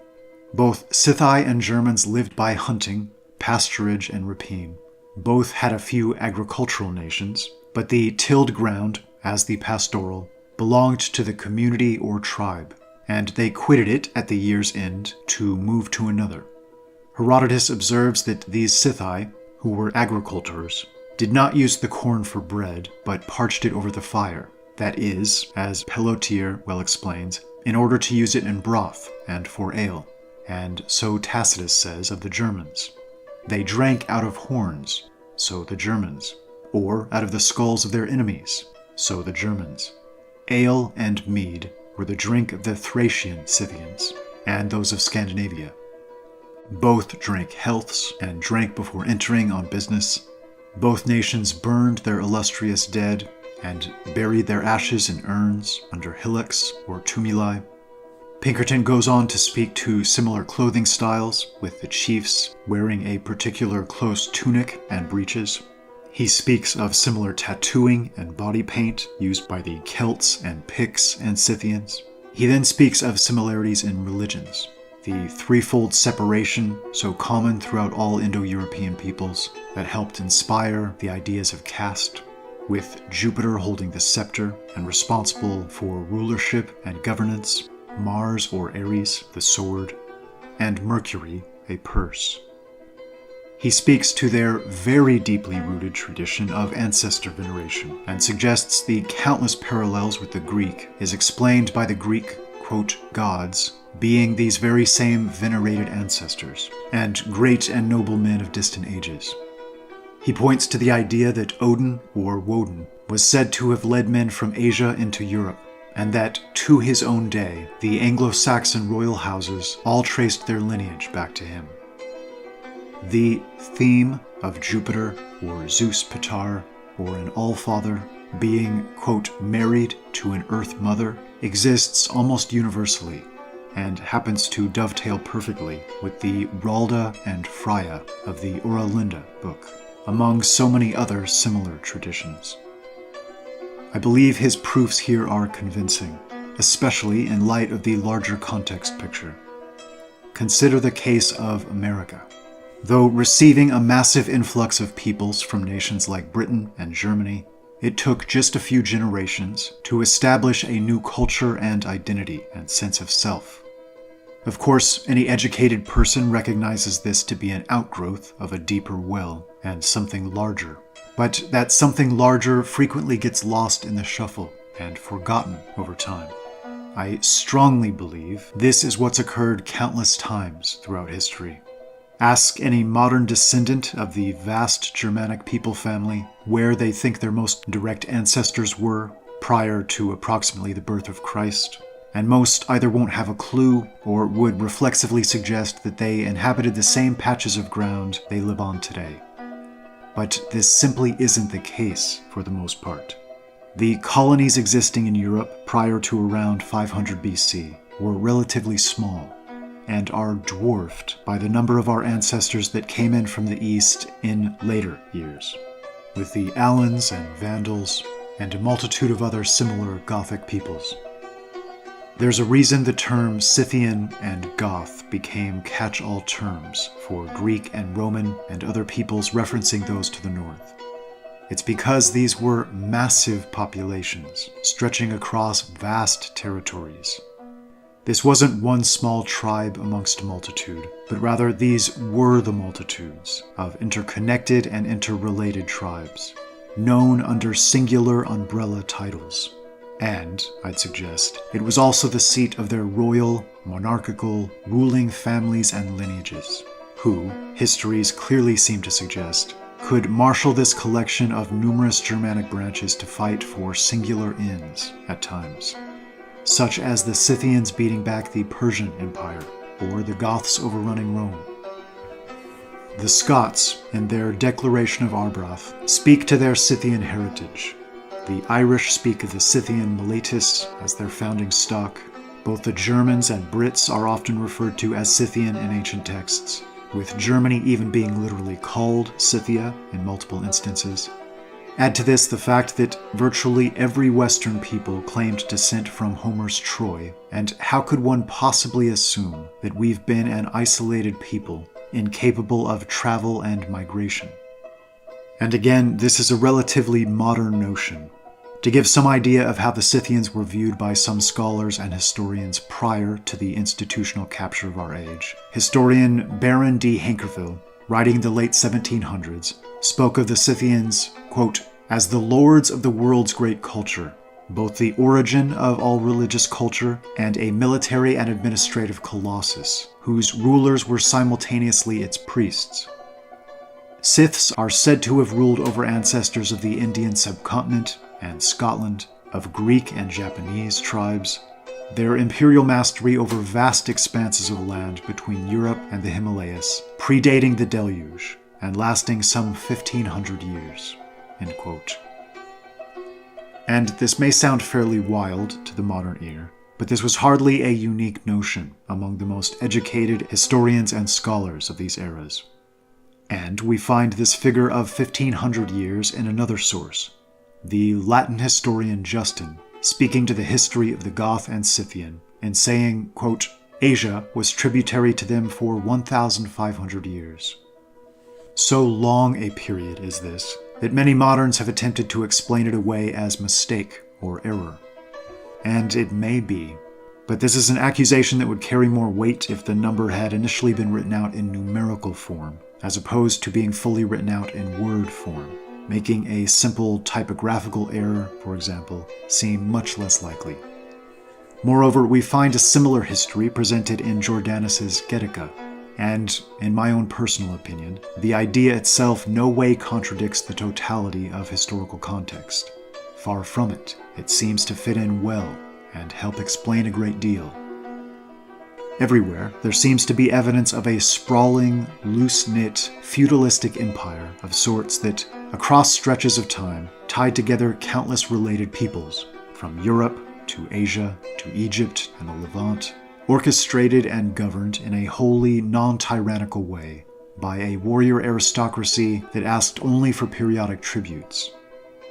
Both Scythi and Germans lived by hunting, pasturage, and rapine. Both had a few agricultural nations, but the tilled ground, as the pastoral, belonged to the community or tribe, and they quitted it at the year's end to move to another. Herodotus observes that these Scythi, who were agricultors, did not use the corn for bread, but parched it over the fire. That is, as Pellotier well explains, in order to use it in broth and for ale. And so Tacitus says of the Germans. They drank out of horns, so the Germans, or out of the skulls of their enemies, so the Germans. Ale and mead were the drink of the Thracian Scythians, and those of Scandinavia. Both drank healths and drank before entering on business. Both nations burned their illustrious dead and buried their ashes in urns under hillocks or tumuli. Pinkerton goes on to speak to similar clothing styles, with the chiefs wearing a particular close tunic and breeches. He speaks of similar tattooing and body paint used by the Celts and Picts and Scythians. He then speaks of similarities in religions, the threefold separation so common throughout all Indo-European peoples that helped inspire the ideas of caste, with Jupiter holding the scepter and responsible for rulership and governance, Mars or Ares, the sword, and Mercury, a purse. He speaks to their very deeply rooted tradition of ancestor veneration and suggests the countless parallels with the Greek is explained by the Greek, quote, gods, being these very same venerated ancestors, and great and noble men of distant ages. He points to the idea that Odin, or Woden, was said to have led men from Asia into Europe, and that, to his own day, the Anglo-Saxon royal houses all traced their lineage back to him. The theme of Jupiter, or Zeus Pitar, or an Allfather, being, quote, married to an Earth Mother, exists almost universally, and happens to dovetail perfectly with the Ralda and Freya of the Oralinda book, among so many other similar traditions. I believe his proofs here are convincing, especially in light of the larger context picture. Consider the case of America. Though receiving a massive influx of peoples from nations like Britain and Germany, it took just a few generations to establish a new culture and identity and sense of self. Of course, any educated person recognizes this to be an outgrowth of a deeper well and something larger. But that something larger frequently gets lost in the shuffle and forgotten over time. I strongly believe this is what's occurred countless times throughout history. Ask any modern descendant of the vast Germanic people family where they think their most direct ancestors were prior to approximately the birth of Christ, and most either won't have a clue or would reflexively suggest that they inhabited the same patches of ground they live on today. But this simply isn't the case for the most part. The colonies existing in Europe prior to around 500 BC were relatively small, and are dwarfed by the number of our ancestors that came in from the east in later years, with the Alans and Vandals, and a multitude of other similar Gothic peoples. There's a reason the term Scythian and Goth became catch-all terms for Greek and Roman and other peoples referencing those to the north. It's because these were massive populations stretching across vast territories. This wasn't one small tribe amongst a multitude, but rather these were the multitudes of interconnected and interrelated tribes, known under singular umbrella titles. And, I'd suggest, it was also the seat of their royal, monarchical, ruling families and lineages, who, histories clearly seem to suggest, could marshal this collection of numerous Germanic branches to fight for singular ends at times, such as the Scythians beating back the Persian Empire, or the Goths overrunning Rome. The Scots, in their Declaration of Arbroath, speak to their Scythian heritage. The Irish speak of the Scythian militis as their founding stock. Both the Germans and Brits are often referred to as Scythian in ancient texts, with Germany even being literally called Scythia in multiple instances. Add to this the fact that virtually every Western people claimed descent from Homer's Troy, and how could one possibly assume that we've been an isolated people, incapable of travel and migration? And again, this is a relatively modern notion. To give some idea of how the Scythians were viewed by some scholars and historians prior to the institutional capture of our age, historian Baron D. Hankerville, writing in the late 1700s, spoke of the Scythians, quote, as the lords of the world's great culture, both the origin of all religious culture and a military and administrative colossus, whose rulers were simultaneously its priests. Scyths are said to have ruled over ancestors of the Indian subcontinent and Scotland, of Greek and Japanese tribes, their imperial mastery over vast expanses of land between Europe and the Himalayas, predating the deluge, and lasting some 1,500 years. End quote. And this may sound fairly wild to the modern ear, but this was hardly a unique notion among the most educated historians and scholars of these eras. And we find this figure of 1,500 years in another source, the Latin historian Justin, speaking to the history of the Goth and Scythian, and saying, quote, Asia was tributary to them for 1,500 years. So long a period is this, that many moderns have attempted to explain it away as mistake or error. And it may be, but this is an accusation that would carry more weight if the number had initially been written out in numerical form, as opposed to being fully written out in word form, making a simple typographical error, for example, seem much less likely. Moreover, we find a similar history presented in Jordanus's Getica, and, in my own personal opinion, the idea itself no way contradicts the totality of historical context. Far from it, it seems to fit in well and help explain a great deal. Everywhere, there seems to be evidence of a sprawling, loose-knit, feudalistic empire of sorts that, across stretches of time, tied together countless related peoples, from Europe to Asia to Egypt and the Levant, orchestrated and governed in a wholly non-tyrannical way by a warrior aristocracy that asked only for periodic tributes.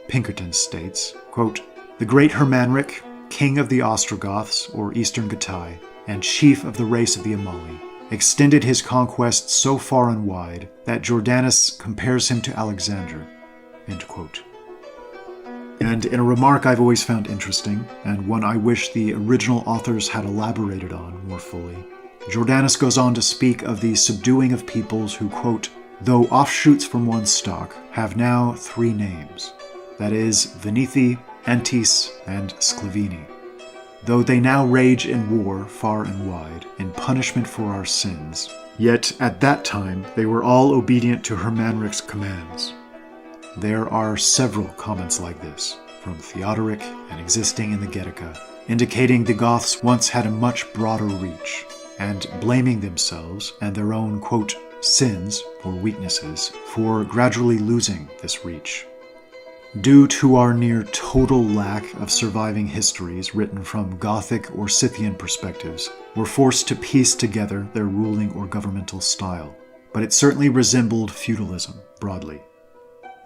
Pinkerton states, quote, the great Hermanric, king of the Ostrogoths, or Eastern Gothic, and chief of the race of the Amali, extended his conquests so far and wide that Jordanus compares him to Alexander. End quote. And in a remark I've always found interesting, and one I wish the original authors had elaborated on more fully, Jordanus goes on to speak of the subduing of peoples who, quote, though offshoots from one stock, have now 3 names, that is, Venethi, Antis, and Sclavini. Though they now rage in war far and wide, in punishment for our sins, yet at that time they were all obedient to Hermanric's commands. There are several comments like this, from Theodoric and existing in the Getica, indicating the Goths once had a much broader reach, and blaming themselves and their own, quote, sins or weaknesses for gradually losing this reach. Due to our near total lack of surviving histories written from Gothic or Scythian perspectives, we're forced to piece together their ruling or governmental style, but it certainly resembled feudalism, broadly.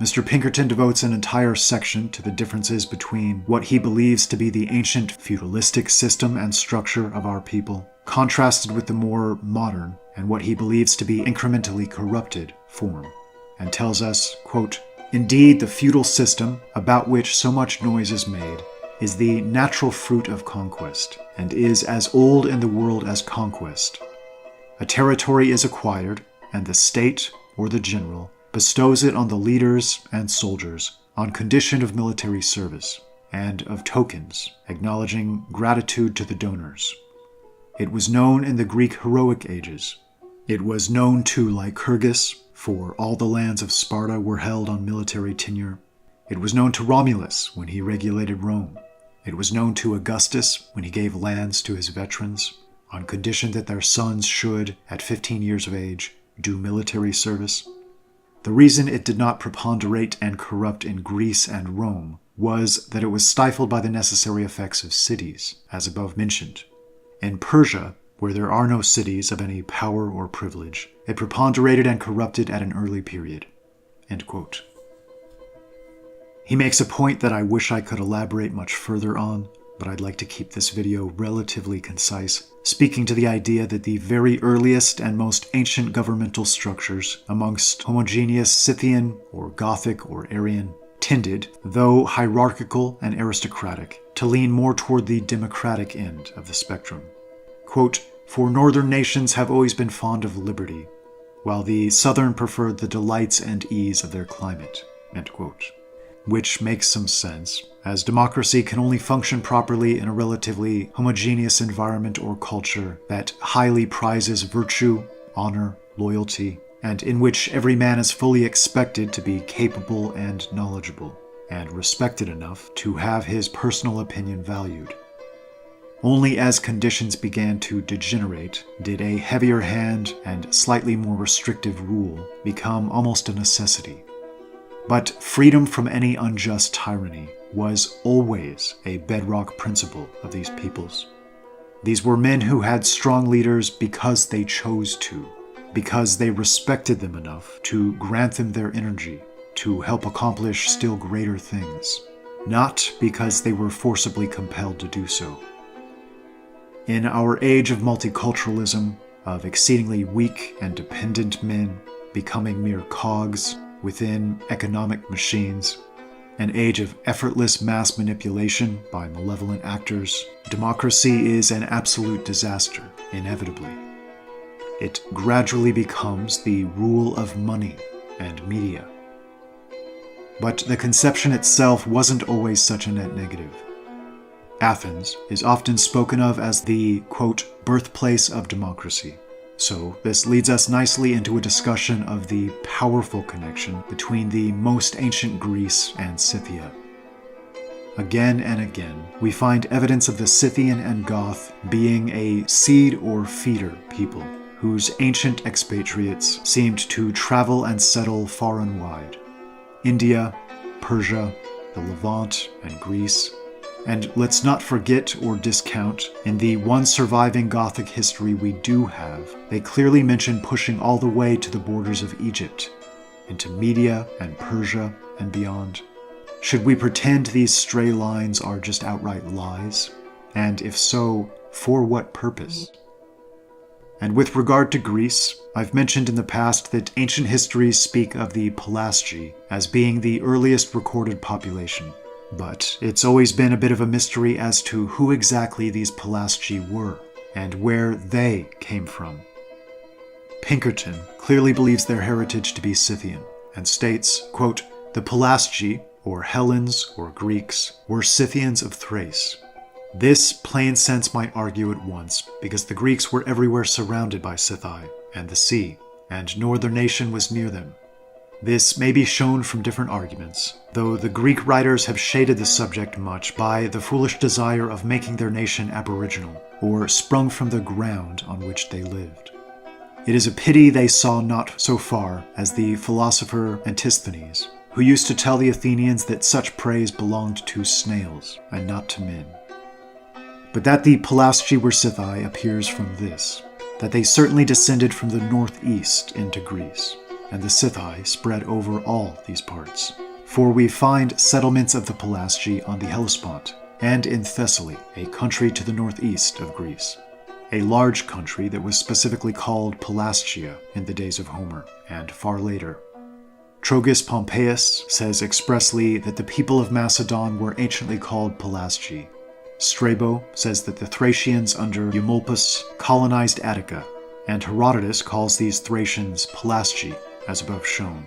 Mr. Pinkerton devotes an entire section to the differences between what he believes to be the ancient feudalistic system and structure of our people, contrasted with the more modern and what he believes to be incrementally corrupted form, and tells us, quote, indeed, the feudal system, about which so much noise is made, is the natural fruit of conquest, and is as old in the world as conquest. A territory is acquired, and the state, or the general, bestows it on the leaders and soldiers on condition of military service, and of tokens, acknowledging gratitude to the donors. It was known in the Greek heroic ages. It was known to Lycurgus, for all the lands of Sparta were held on military tenure. It was known to Romulus when he regulated Rome. It was known to Augustus when he gave lands to his veterans, on condition that their sons should, at 15 years of age, do military service. The reason it did not preponderate and corrupt in Greece and Rome was that it was stifled by the necessary effects of cities, as above mentioned. In Persia, where there are no cities of any power or privilege, it preponderated and corrupted at an early period." End quote. He makes a point that I wish I could elaborate much further on, but I'd like to keep this video relatively concise, speaking to the idea that the very earliest and most ancient governmental structures amongst homogeneous Scythian or Gothic or Aryan tended, though hierarchical and aristocratic, to lean more toward the democratic end of the spectrum. Quote, "For northern nations have always been fond of liberty, while the southern preferred the delights and ease of their climate." End quote. Which makes some sense, as democracy can only function properly in a relatively homogeneous environment or culture that highly prizes virtue, honor, loyalty, and in which every man is fully expected to be capable and knowledgeable, and respected enough to have his personal opinion valued. Only as conditions began to degenerate did a heavier hand and slightly more restrictive rule become almost a necessity. But freedom from any unjust tyranny was always a bedrock principle of these peoples. These were men who had strong leaders because they chose to, because they respected them enough to grant them their energy to help accomplish still greater things, not because they were forcibly compelled to do so. In our age of multiculturalism, of exceedingly weak and dependent men becoming mere cogs within economic machines, an age of effortless mass manipulation by malevolent actors, democracy is an absolute disaster, inevitably. It gradually becomes the rule of money and media. But the conception itself wasn't always such a net negative. Athens is often spoken of as the, quote, birthplace of democracy. So this leads us nicely into a discussion of the powerful connection between the most ancient Greece and Scythia. Again and again, we find evidence of the Scythian and Goth being a seed or feeder people, whose ancient expatriates seemed to travel and settle far and wide. India, Persia, the Levant, and Greece. And let's not forget or discount, in the one surviving Gothic history we do have, they clearly mention pushing all the way to the borders of Egypt, into Media and Persia and beyond. Should we pretend these stray lines are just outright lies? And if so, for what purpose? And with regard to Greece, I've mentioned in the past that ancient histories speak of the Pelasgi as being the earliest recorded population. But it's always been a bit of a mystery as to who exactly these Pelasgi were, and where they came from. Pinkerton clearly believes their heritage to be Scythian, and states, quote, "The Pelasgi, or Hellenes or Greeks, were Scythians of Thrace." This plain sense might argue at once, because the Greeks were everywhere surrounded by Scythia and the sea, and no other nation was near them. This may be shown from different arguments, though the Greek writers have shaded the subject much by the foolish desire of making their nation aboriginal, or sprung from the ground on which they lived. It is a pity they saw not so far as the philosopher Antisthenes, who used to tell the Athenians that such praise belonged to snails and not to men. But that the Pelasgi were Scythii appears from this, that they certainly descended from the northeast into Greece, and the Scythii spread over all these parts. For we find settlements of the Pelasgi on the Hellespont, and in Thessaly, a country to the northeast of Greece, a large country that was specifically called Pelasgia in the days of Homer, and far later. Trogus Pompeius says expressly that the people of Macedon were anciently called Pelasgi. Strabo says that the Thracians under Eumolpus colonized Attica, and Herodotus calls these Thracians Pelasgi, as above shown.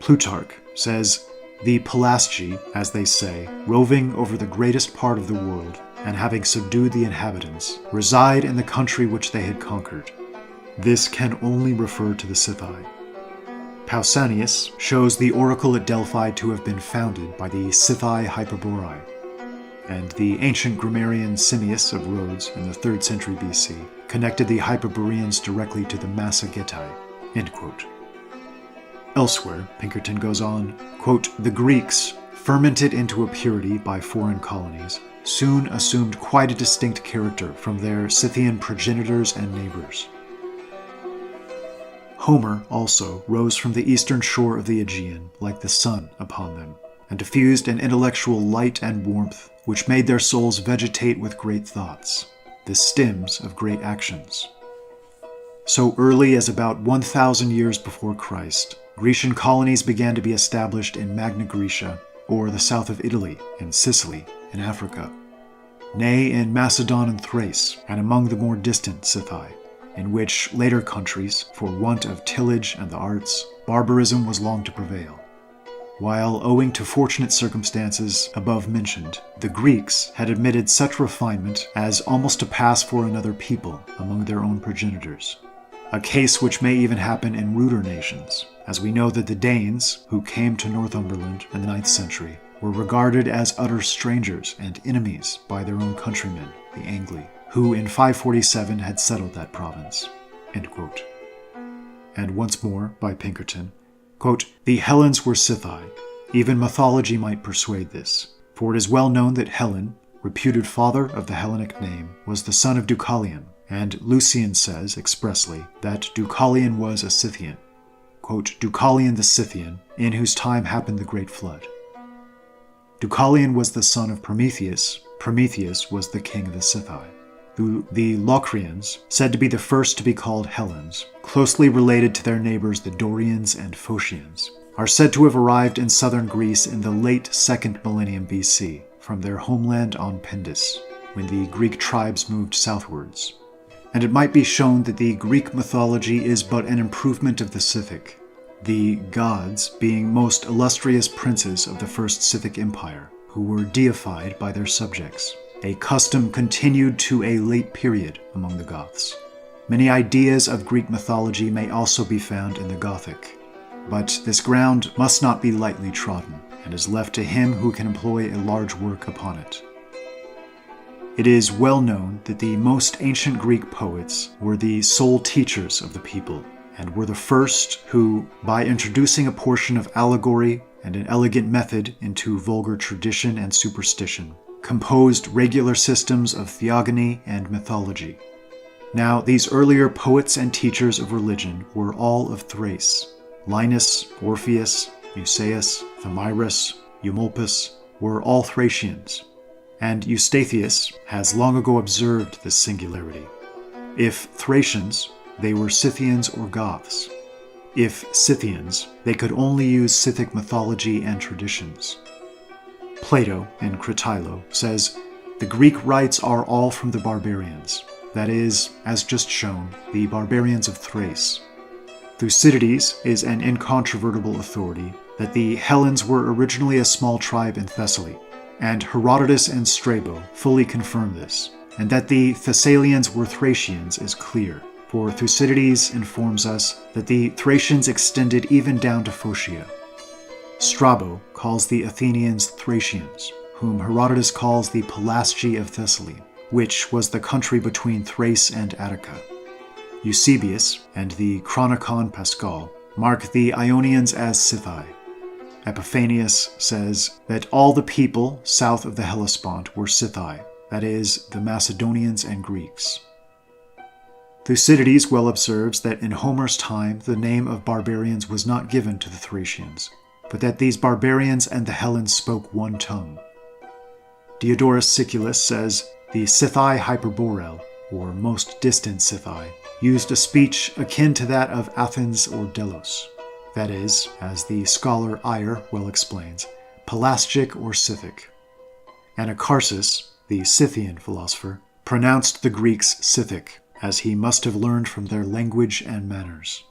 Plutarch says, the Pelasgi, as they say, roving over the greatest part of the world, and having subdued the inhabitants, reside in the country which they had conquered. This can only refer to the Scythi. Pausanias shows the oracle at Delphi to have been founded by the Scythi Hyperboreae, and the ancient grammarian Simmias of Rhodes in the 3rd century BC connected the Hyperboreans directly to the Massagetae. End quote. Elsewhere, Pinkerton goes on, quote, the Greeks, fermented into a purity by foreign colonies, soon assumed quite a distinct character from their Scythian progenitors and neighbors. Homer also rose from the eastern shore of the Aegean like the sun upon them, and diffused an intellectual light and warmth which made their souls vegetate with great thoughts, the stems of great actions. So early as about 1,000 years before Christ, Grecian colonies began to be established in Magna Graecia, or the south of Italy, in Sicily, in Africa, nay, in Macedon and Thrace, and among the more distant Scythi, in which later countries, for want of tillage and the arts, barbarism was long to prevail. While, owing to fortunate circumstances above mentioned, the Greeks had admitted such refinement as almost to pass for another people among their own progenitors, a case which may even happen in ruder nations, as we know that the Danes, who came to Northumberland in the 9th century, were regarded as utter strangers and enemies by their own countrymen, the Angli, who in 547 had settled that province. End quote. And once more, by Pinkerton, quote, the Hellenes were Scythi. Even mythology might persuade this, for it is well known that Hellen, reputed father of the Hellenic name, was the son of Deucalion, and Lucian says expressly that Deucalion was a Scythian, quote, Deucalion the Scythian, in whose time happened the Great Flood. Deucalion was the son of Prometheus. Prometheus was the king of the Scythi. The Locrians, said to be the first to be called Hellenes, closely related to their neighbors the Dorians and Phocians, are said to have arrived in southern Greece in the late 2nd millennium BC from their homeland on Pindus, when the Greek tribes moved southwards. And it might be shown that the Greek mythology is but an improvement of the Scythic, the gods being most illustrious princes of the first Scythic Empire, who were deified by their subjects, a custom continued to a late period among the Goths. Many ideas of Greek mythology may also be found in the Gothic, but this ground must not be lightly trodden, and is left to him who can employ a large work upon it. It is well known that the most ancient Greek poets were the sole teachers of the people, and were the first who, by introducing a portion of allegory and an elegant method into vulgar tradition and superstition, composed regular systems of theogony and mythology. Now, these earlier poets and teachers of religion were all of Thrace. Linus, Orpheus, Musaeus, Thamyris, Eumolpus were all Thracians, and Eustathius has long ago observed this singularity. If Thracians, they were Scythians or Goths. If Scythians, they could only use Scythic mythology and traditions. Plato, in Critilo, says, the Greek rites are all from the barbarians, that is, as just shown, the barbarians of Thrace. Thucydides is an incontrovertible authority that the Hellenes were originally a small tribe in Thessaly, and Herodotus and Strabo fully confirm this, and that the Thessalians were Thracians is clear, for Thucydides informs us that the Thracians extended even down to Phocia. Strabo calls the Athenians Thracians, whom Herodotus calls the Pelasgi of Thessaly, which was the country between Thrace and Attica. Eusebius and the Chronicon Pascal mark the Ionians as Scythi. Epiphanius says that all the people south of the Hellespont were Scythi, that is, the Macedonians and Greeks. Thucydides well observes that in Homer's time the name of barbarians was not given to the Thracians, but that these barbarians and the Hellenes spoke one tongue. Diodorus Siculus says the Scythi Hyperboreal, or most distant Scythi, used a speech akin to that of Athens or Delos. that is, as the scholar Eyre well explains, Pelasgic or Scythic. Anacharsis, the Scythian philosopher, pronounced the Greeks Scythic, as he must have learned from their language and manners.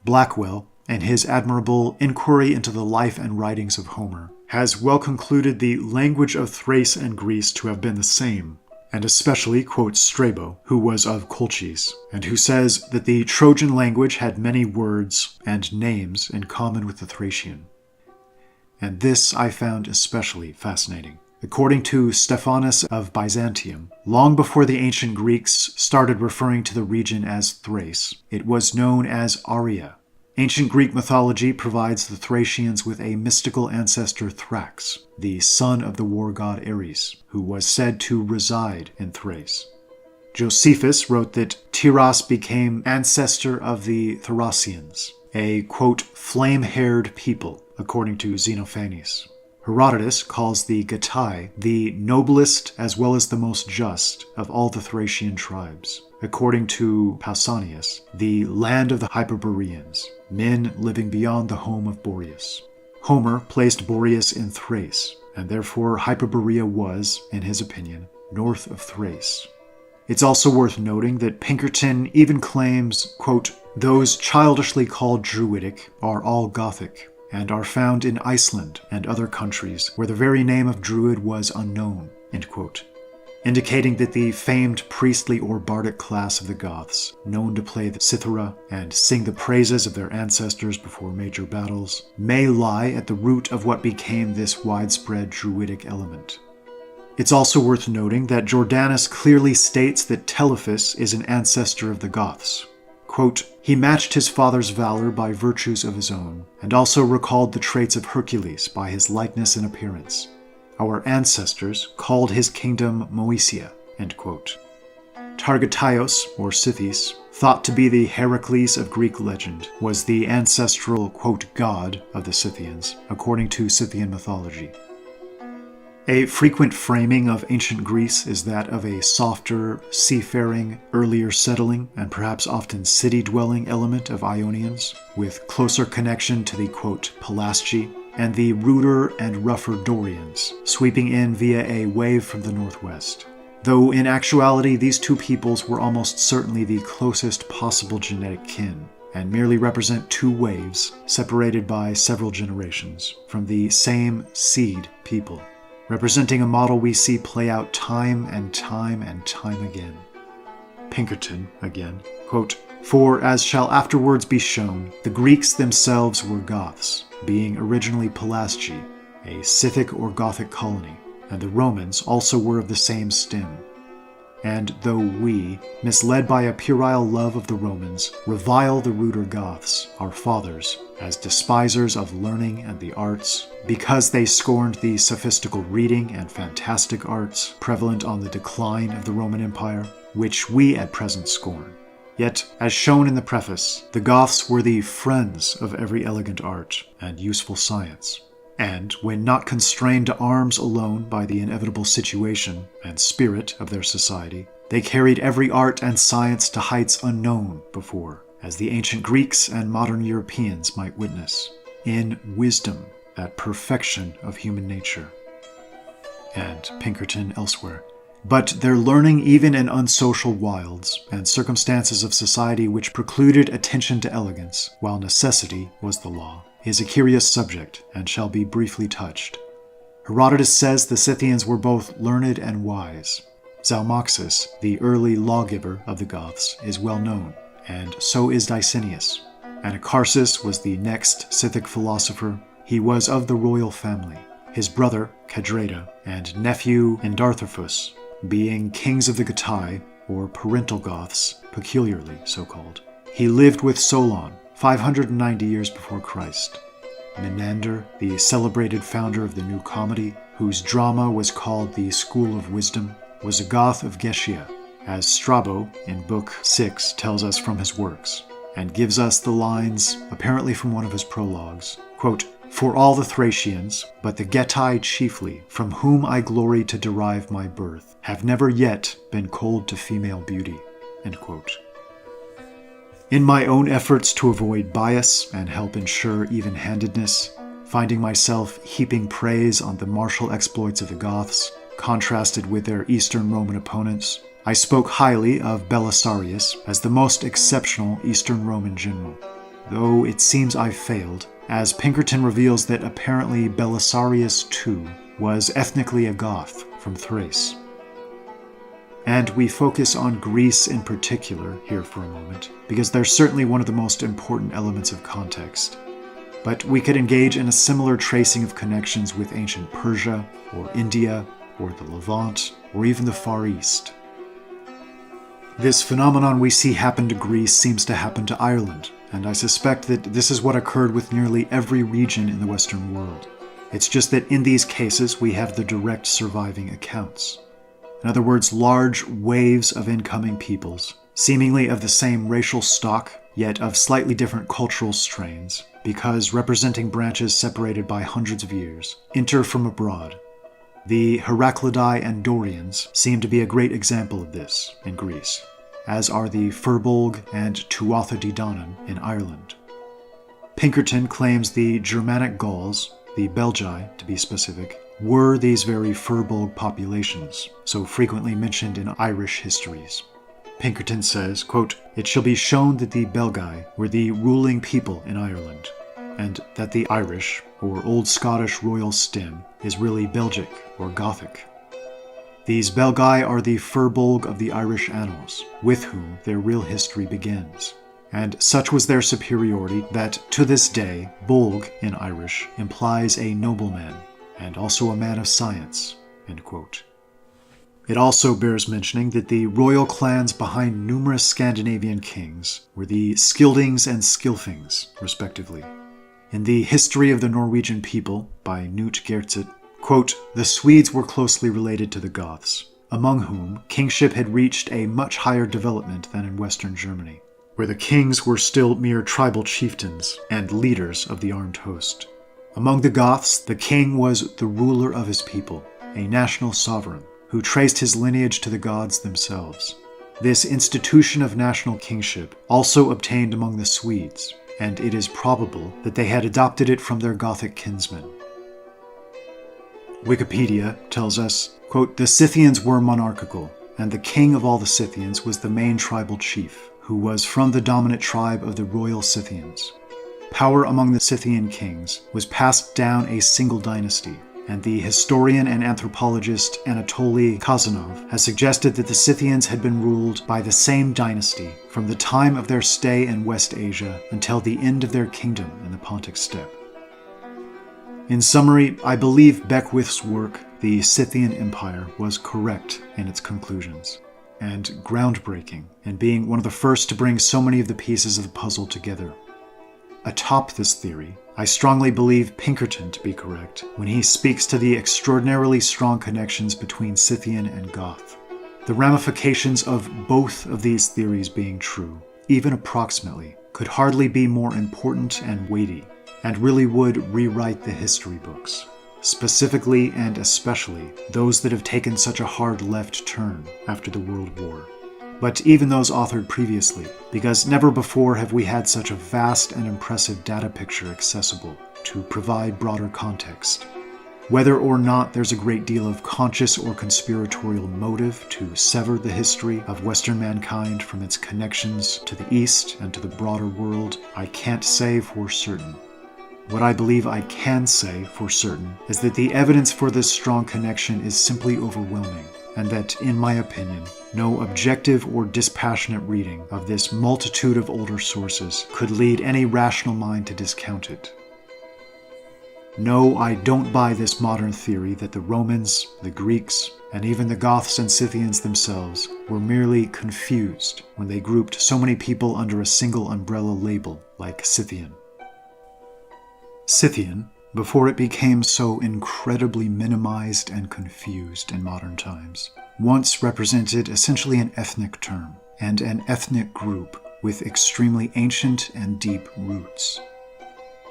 Blackwell, in his admirable Inquiry into the Life and Writings of Homer, has well concluded the language of Thrace and Greece to have been the same, and especially quotes Strabo, who was of Colchis, and who says that the Trojan language had many words and names in common with the Thracian. And this I found especially fascinating. According to Stephanus of Byzantium, long before the ancient Greeks started referring to the region as Thrace, it was known as Arya. Ancient Greek mythology provides the Thracians with a mystical ancestor Thrax, the son of the war god Ares, who was said to reside in Thrace. Josephus wrote that Tyras became ancestor of the Thracians, a, quote, flame-haired people, according to Xenophanes. Herodotus calls the Getae the noblest as well as the most just of all the Thracian tribes. According to Pausanias, the land of the Hyperboreans, men living beyond the home of Boreas. Homer placed Boreas in Thrace, and therefore Hyperborea was, in his opinion, north of Thrace. It's also worth noting that Pinkerton even claims, quote, those childishly called Druidic are all Gothic, and are found in Iceland and other countries where the very name of Druid was unknown, end quote, indicating that the famed priestly or bardic class of the Goths, known to play the cithara and sing the praises of their ancestors before major battles, may lie at the root of what became this widespread Druidic element. It's also worth noting that Jordanus clearly states that Telephus is an ancestor of the Goths. Quote, he matched his father's valor by virtues of his own, and also recalled the traits of Hercules by his likeness and appearance. Our ancestors called his kingdom Moesia, end quote. Targataios, or Scythes, thought to be the Heracles of Greek legend, was the ancestral, quote, god of the Scythians, according to Scythian mythology. A frequent framing of ancient Greece is that of a softer, seafaring, earlier settling, and perhaps often city-dwelling element of Ionians, with closer connection to the, quote, Pelasgi, and the ruder and rougher Dorians, sweeping in via a wave from the northwest. Though in actuality these two peoples were almost certainly the closest possible genetic kin, and merely represent two waves, separated by several generations, from the same seed people, representing a model we see play out time and time and time again. Pinkerton, again, quote, for as shall afterwards be shown, the Greeks themselves were Goths, being originally Pelasgi, a Scythic or Gothic colony, and the Romans also were of the same stem. And though we, misled by a puerile love of the Romans, revile the ruder Goths, our fathers, as despisers of learning and the arts, because they scorned the sophistical reading and fantastic arts prevalent on the decline of the Roman Empire, which we at present scorn. Yet, as shown in the preface, the Goths were the friends of every elegant art and useful science. And, when not constrained to arms alone by the inevitable situation and spirit of their society, they carried every art and science to heights unknown before, as the ancient Greeks and modern Europeans might witness, in wisdom, that perfection of human nature. And Pinkerton elsewhere. But their learning even in unsocial wilds and circumstances of society which precluded attention to elegance, while necessity was the law, is a curious subject and shall be briefly touched. Herodotus says the Scythians were both learned and wise. Zalmoxis, the early lawgiver of the Goths, is well known, and so is Dicenius. Anacharsis was the next Scythic philosopher. He was of the royal family, his brother, Cadrada, and nephew, Endartharphus, being kings of the Getae, or parental Goths, peculiarly so called. He lived with Solon, 590 years before Christ. Menander, the celebrated founder of the New Comedy, whose drama was called the School of Wisdom, was a Goth of Gestia, as Strabo, in Book 6, tells us from his works, and gives us the lines, apparently from one of his prologues, quote, for all the Thracians, but the Getae chiefly, from whom I glory to derive my birth, have never yet been cold to female beauty, end quote. In my own efforts to avoid bias and help ensure even-handedness, finding myself heaping praise on the martial exploits of the Goths, contrasted with their Eastern Roman opponents, I spoke highly of Belisarius as the most exceptional Eastern Roman general, though it seems I failed, as Pinkerton reveals that apparently Belisarius too was ethnically a Goth from Thrace. And we focus on Greece in particular here for a moment, because they're certainly one of the most important elements of context. But we could engage in a similar tracing of connections with ancient Persia, or India, or the Levant, or even the Far East. This phenomenon we see happen to Greece seems to happen to Ireland, and I suspect that this is what occurred with nearly every region in the Western world. It's just that in these cases we have the direct surviving accounts. In other words, large waves of incoming peoples, seemingly of the same racial stock, yet of slightly different cultural strains, because representing branches separated by hundreds of years, enter from abroad. The Heraclidae and Dorians seem to be a great example of this in Greece, as are the Firbolg and Tuatha Dé Danann in Ireland. Pinkerton claims the Germanic Gauls, the Belgae to be specific, were these very Firbolg populations, so frequently mentioned in Irish histories. Pinkerton says, quote, "It shall be shown that the Belgae were the ruling people in Ireland, and that the Irish, or Old Scottish royal stem, is really Belgic or Gothic. These Belgae are the Firbolg of the Irish annals, with whom their real history begins. And such was their superiority that, to this day, Bolg in Irish implies a nobleman, and also a man of science." End quote. It also bears mentioning that the royal clans behind numerous Scandinavian kings were the Skildings and Skilfings, respectively. In the History of the Norwegian People, by Knut Gertset, quote, "The Swedes were closely related to the Goths, among whom kingship had reached a much higher development than in Western Germany, where the kings were still mere tribal chieftains and leaders of the armed host. Among the Goths, the king was the ruler of his people, a national sovereign, who traced his lineage to the gods themselves. This institution of national kingship also obtained among the Swedes, and it is probable that they had adopted it from their Gothic kinsmen." Wikipedia tells us, quote, "The Scythians were monarchical, and the king of all the Scythians was the main tribal chief, who was from the dominant tribe of the royal Scythians. Power among the Scythian kings was passed down a single dynasty, and the historian and anthropologist Anatoly Kazanov has suggested that the Scythians had been ruled by the same dynasty from the time of their stay in West Asia until the end of their kingdom in the Pontic steppe." In summary, I believe Beckwith's work, The Scythian Empire, was correct in its conclusions, and groundbreaking in being one of the first to bring so many of the pieces of the puzzle together. Atop this theory, I strongly believe Pinkerton to be correct when he speaks to the extraordinarily strong connections between Scythian and Goth. The ramifications of both of these theories being true, even approximately, could hardly be more important and weighty, and really would rewrite the history books, specifically and especially those that have taken such a hard left turn after the World War. But even those authored previously, because never before have we had such a vast and impressive data picture accessible to provide broader context. Whether or not there's a great deal of conscious or conspiratorial motive to sever the history of Western mankind from its connections to the East and to the broader world, I can't say for certain. What I believe I can say for certain is that the evidence for this strong connection is simply overwhelming, and that, in my opinion, no objective or dispassionate reading of this multitude of older sources could lead any rational mind to discount it. No, I don't buy this modern theory that the Romans, the Greeks, and even the Goths and Scythians themselves were merely confused when they grouped so many people under a single umbrella label like Scythian. Scythian, before it became so incredibly minimized and confused in modern times, once represented essentially an ethnic term and an ethnic group with extremely ancient and deep roots.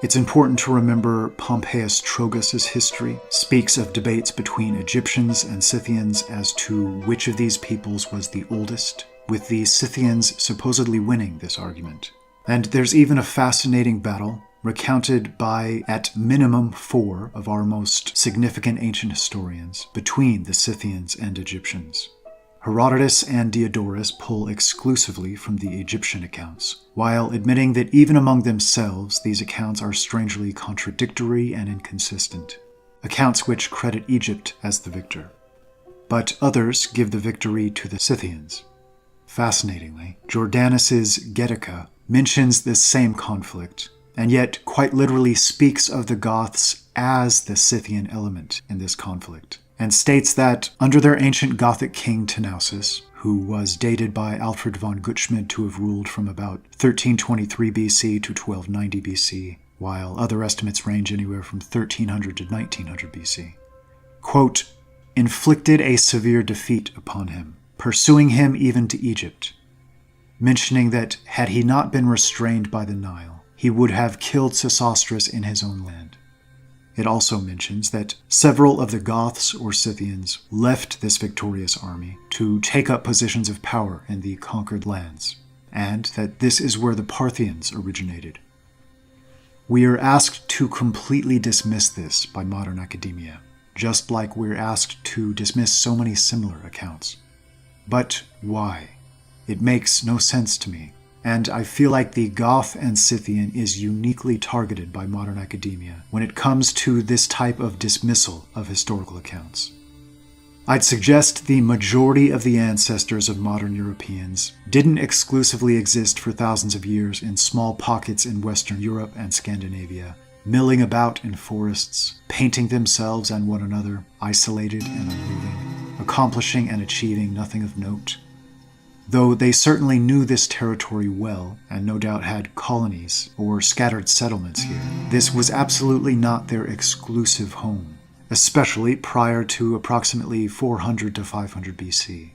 It's important to remember Pompeius Trogus' history speaks of debates between Egyptians and Scythians as to which of these peoples was the oldest, with the Scythians supposedly winning this argument. And there's even a fascinating battle recounted by, at minimum, 4 of our most significant ancient historians between the Scythians and Egyptians. Herodotus and Diodorus pull exclusively from the Egyptian accounts, while admitting that even among themselves these accounts are strangely contradictory and inconsistent, accounts which credit Egypt as the victor. But others give the victory to the Scythians. Fascinatingly, Jordanus's Gothic mentions this same conflict, and yet quite literally speaks of the Goths as the Scythian element in this conflict, and states that under their ancient Gothic king Tanausis, who was dated by Alfred von Gutschmidt to have ruled from about 1323 BC to 1290 BC, while other estimates range anywhere from 1300 to 1900 BC, quote, inflicted a severe defeat upon him, pursuing him even to Egypt, mentioning that had he not been restrained by the Nile, he would have killed Sesostris in his own land. It also mentions that several of the Goths or Scythians left this victorious army to take up positions of power in the conquered lands, and that this is where the Parthians originated. We are asked to completely dismiss this by modern academia, just like we're asked to dismiss so many similar accounts. But why? It makes no sense to me. And I feel like the Goth and Scythian is uniquely targeted by modern academia when it comes to this type of dismissal of historical accounts. I'd suggest the majority of the ancestors of modern Europeans didn't exclusively exist for thousands of years in small pockets in Western Europe and Scandinavia, milling about in forests, painting themselves and one another, isolated and unmoving, accomplishing and achieving nothing of note. Though they certainly knew this territory well, and no doubt had colonies or scattered settlements here, this was absolutely not their exclusive home, especially prior to approximately 400 to 500 BC.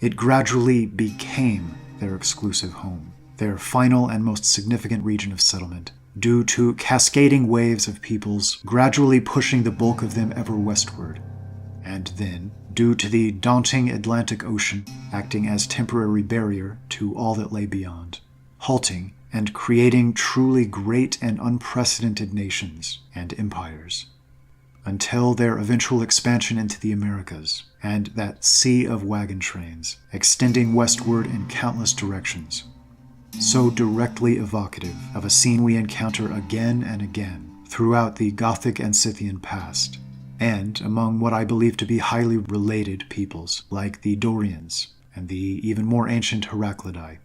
It gradually became their exclusive home, their final and most significant region of settlement, due to cascading waves of peoples gradually pushing the bulk of them ever westward, and then, due to the daunting Atlantic Ocean acting as temporary barrier to all that lay beyond, halting and creating truly great and unprecedented nations and empires, until their eventual expansion into the Americas and that sea of wagon trains extending westward in countless directions, so directly evocative of a scene we encounter again and again throughout the Gothic and Scythian past, and among what I believe to be highly related peoples like the Dorians and the even more ancient Heraclidae.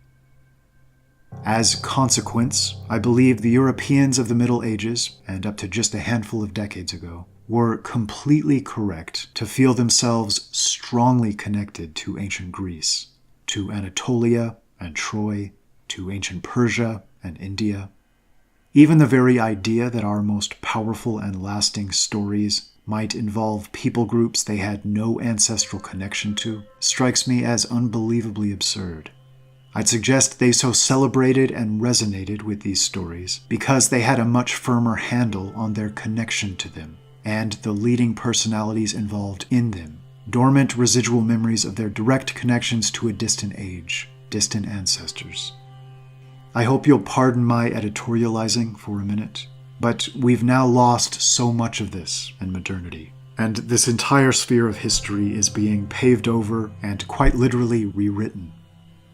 As consequence, I believe the Europeans of the Middle Ages, and up to just a handful of decades ago, were completely correct to feel themselves strongly connected to ancient Greece, to Anatolia and Troy, to ancient Persia and India. Even the very idea that our most powerful and lasting stories might involve people groups they had no ancestral connection to strikes me as unbelievably absurd. I'd suggest they so celebrated and resonated with these stories because they had a much firmer handle on their connection to them and the leading personalities involved in them, dormant residual memories of their direct connections to a distant age, distant ancestors. I hope you'll pardon my editorializing for a minute, but we've now lost so much of this in modernity, and this entire sphere of history is being paved over and quite literally rewritten.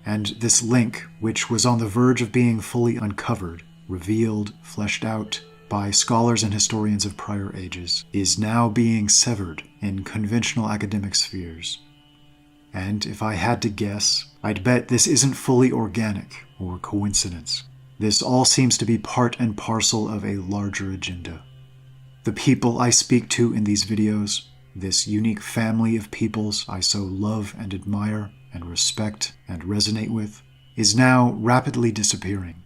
And this link, which was on the verge of being fully uncovered, revealed, fleshed out by scholars and historians of prior ages, is now being severed in conventional academic spheres. And if I had to guess, I'd bet this isn't fully organic or coincidence. This all seems to be part and parcel of a larger agenda. The people I speak to in these videos, this unique family of peoples I so love and admire and respect and resonate with, is now rapidly disappearing.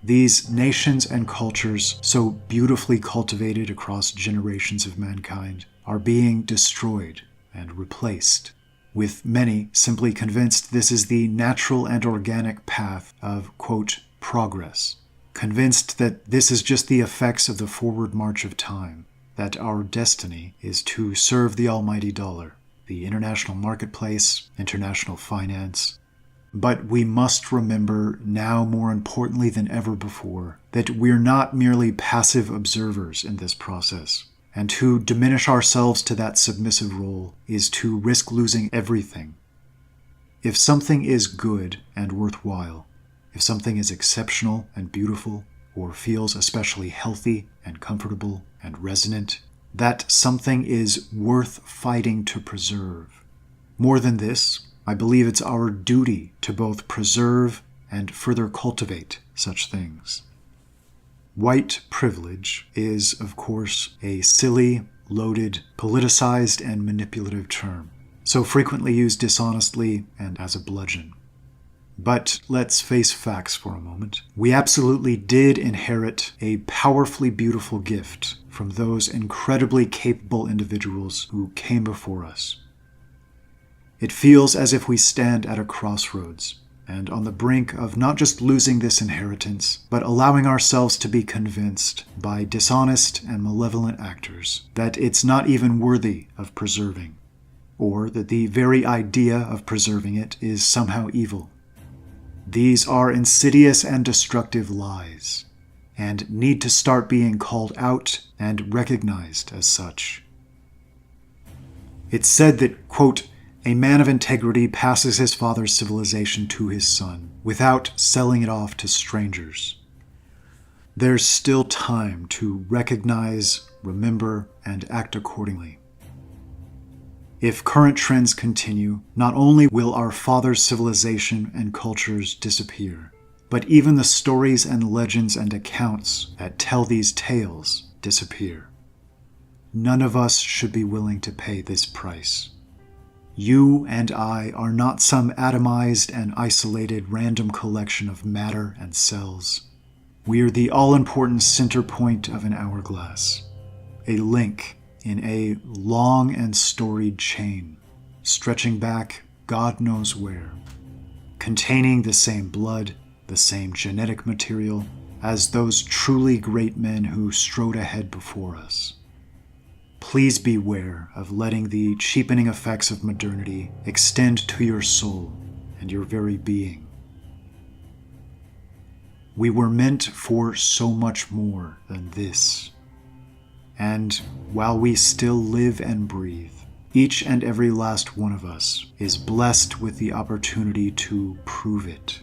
These nations and cultures, so beautifully cultivated across generations of mankind, are being destroyed and replaced, with many simply convinced this is the natural and organic path of, quote, progress, convinced that this is just the effects of the forward march of time, that our destiny is to serve the almighty dollar, the international marketplace, international finance. But we must remember, now more importantly than ever before, that we're not merely passive observers in this process. And to diminish ourselves to that submissive role is to risk losing everything. If something is good and worthwhile, if something is exceptional and beautiful, or feels especially healthy and comfortable and resonant, that something is worth fighting to preserve. More than this, I believe it's our duty to both preserve and further cultivate such things. White privilege is, of course, a silly, loaded, politicized, and manipulative term, so frequently used dishonestly and as a bludgeon. But let's face facts for a moment. We absolutely did inherit a powerfully beautiful gift from those incredibly capable individuals who came before us. It feels as if we stand at a crossroads, and on the brink of not just losing this inheritance, but allowing ourselves to be convinced by dishonest and malevolent actors that it's not even worthy of preserving, or that the very idea of preserving it is somehow evil. These are insidious and destructive lies, and need to start being called out and recognized as such. It's said that, quote, a man of integrity passes his father's civilization to his son without selling it off to strangers. There's still time to recognize, remember, and act accordingly. If current trends continue, not only will our father's civilization and cultures disappear, but even the stories and legends and accounts that tell these tales disappear. None of us should be willing to pay this price. You and I are not some atomized and isolated random collection of matter and cells. We are the all-important center point of an hourglass, a link in a long and storied chain, stretching back God knows where, containing the same blood, the same genetic material as those truly great men who strode ahead before us. Please beware of letting the cheapening effects of modernity extend to your soul and your very being. We were meant for so much more than this. And while we still live and breathe, each and every last one of us is blessed with the opportunity to prove it.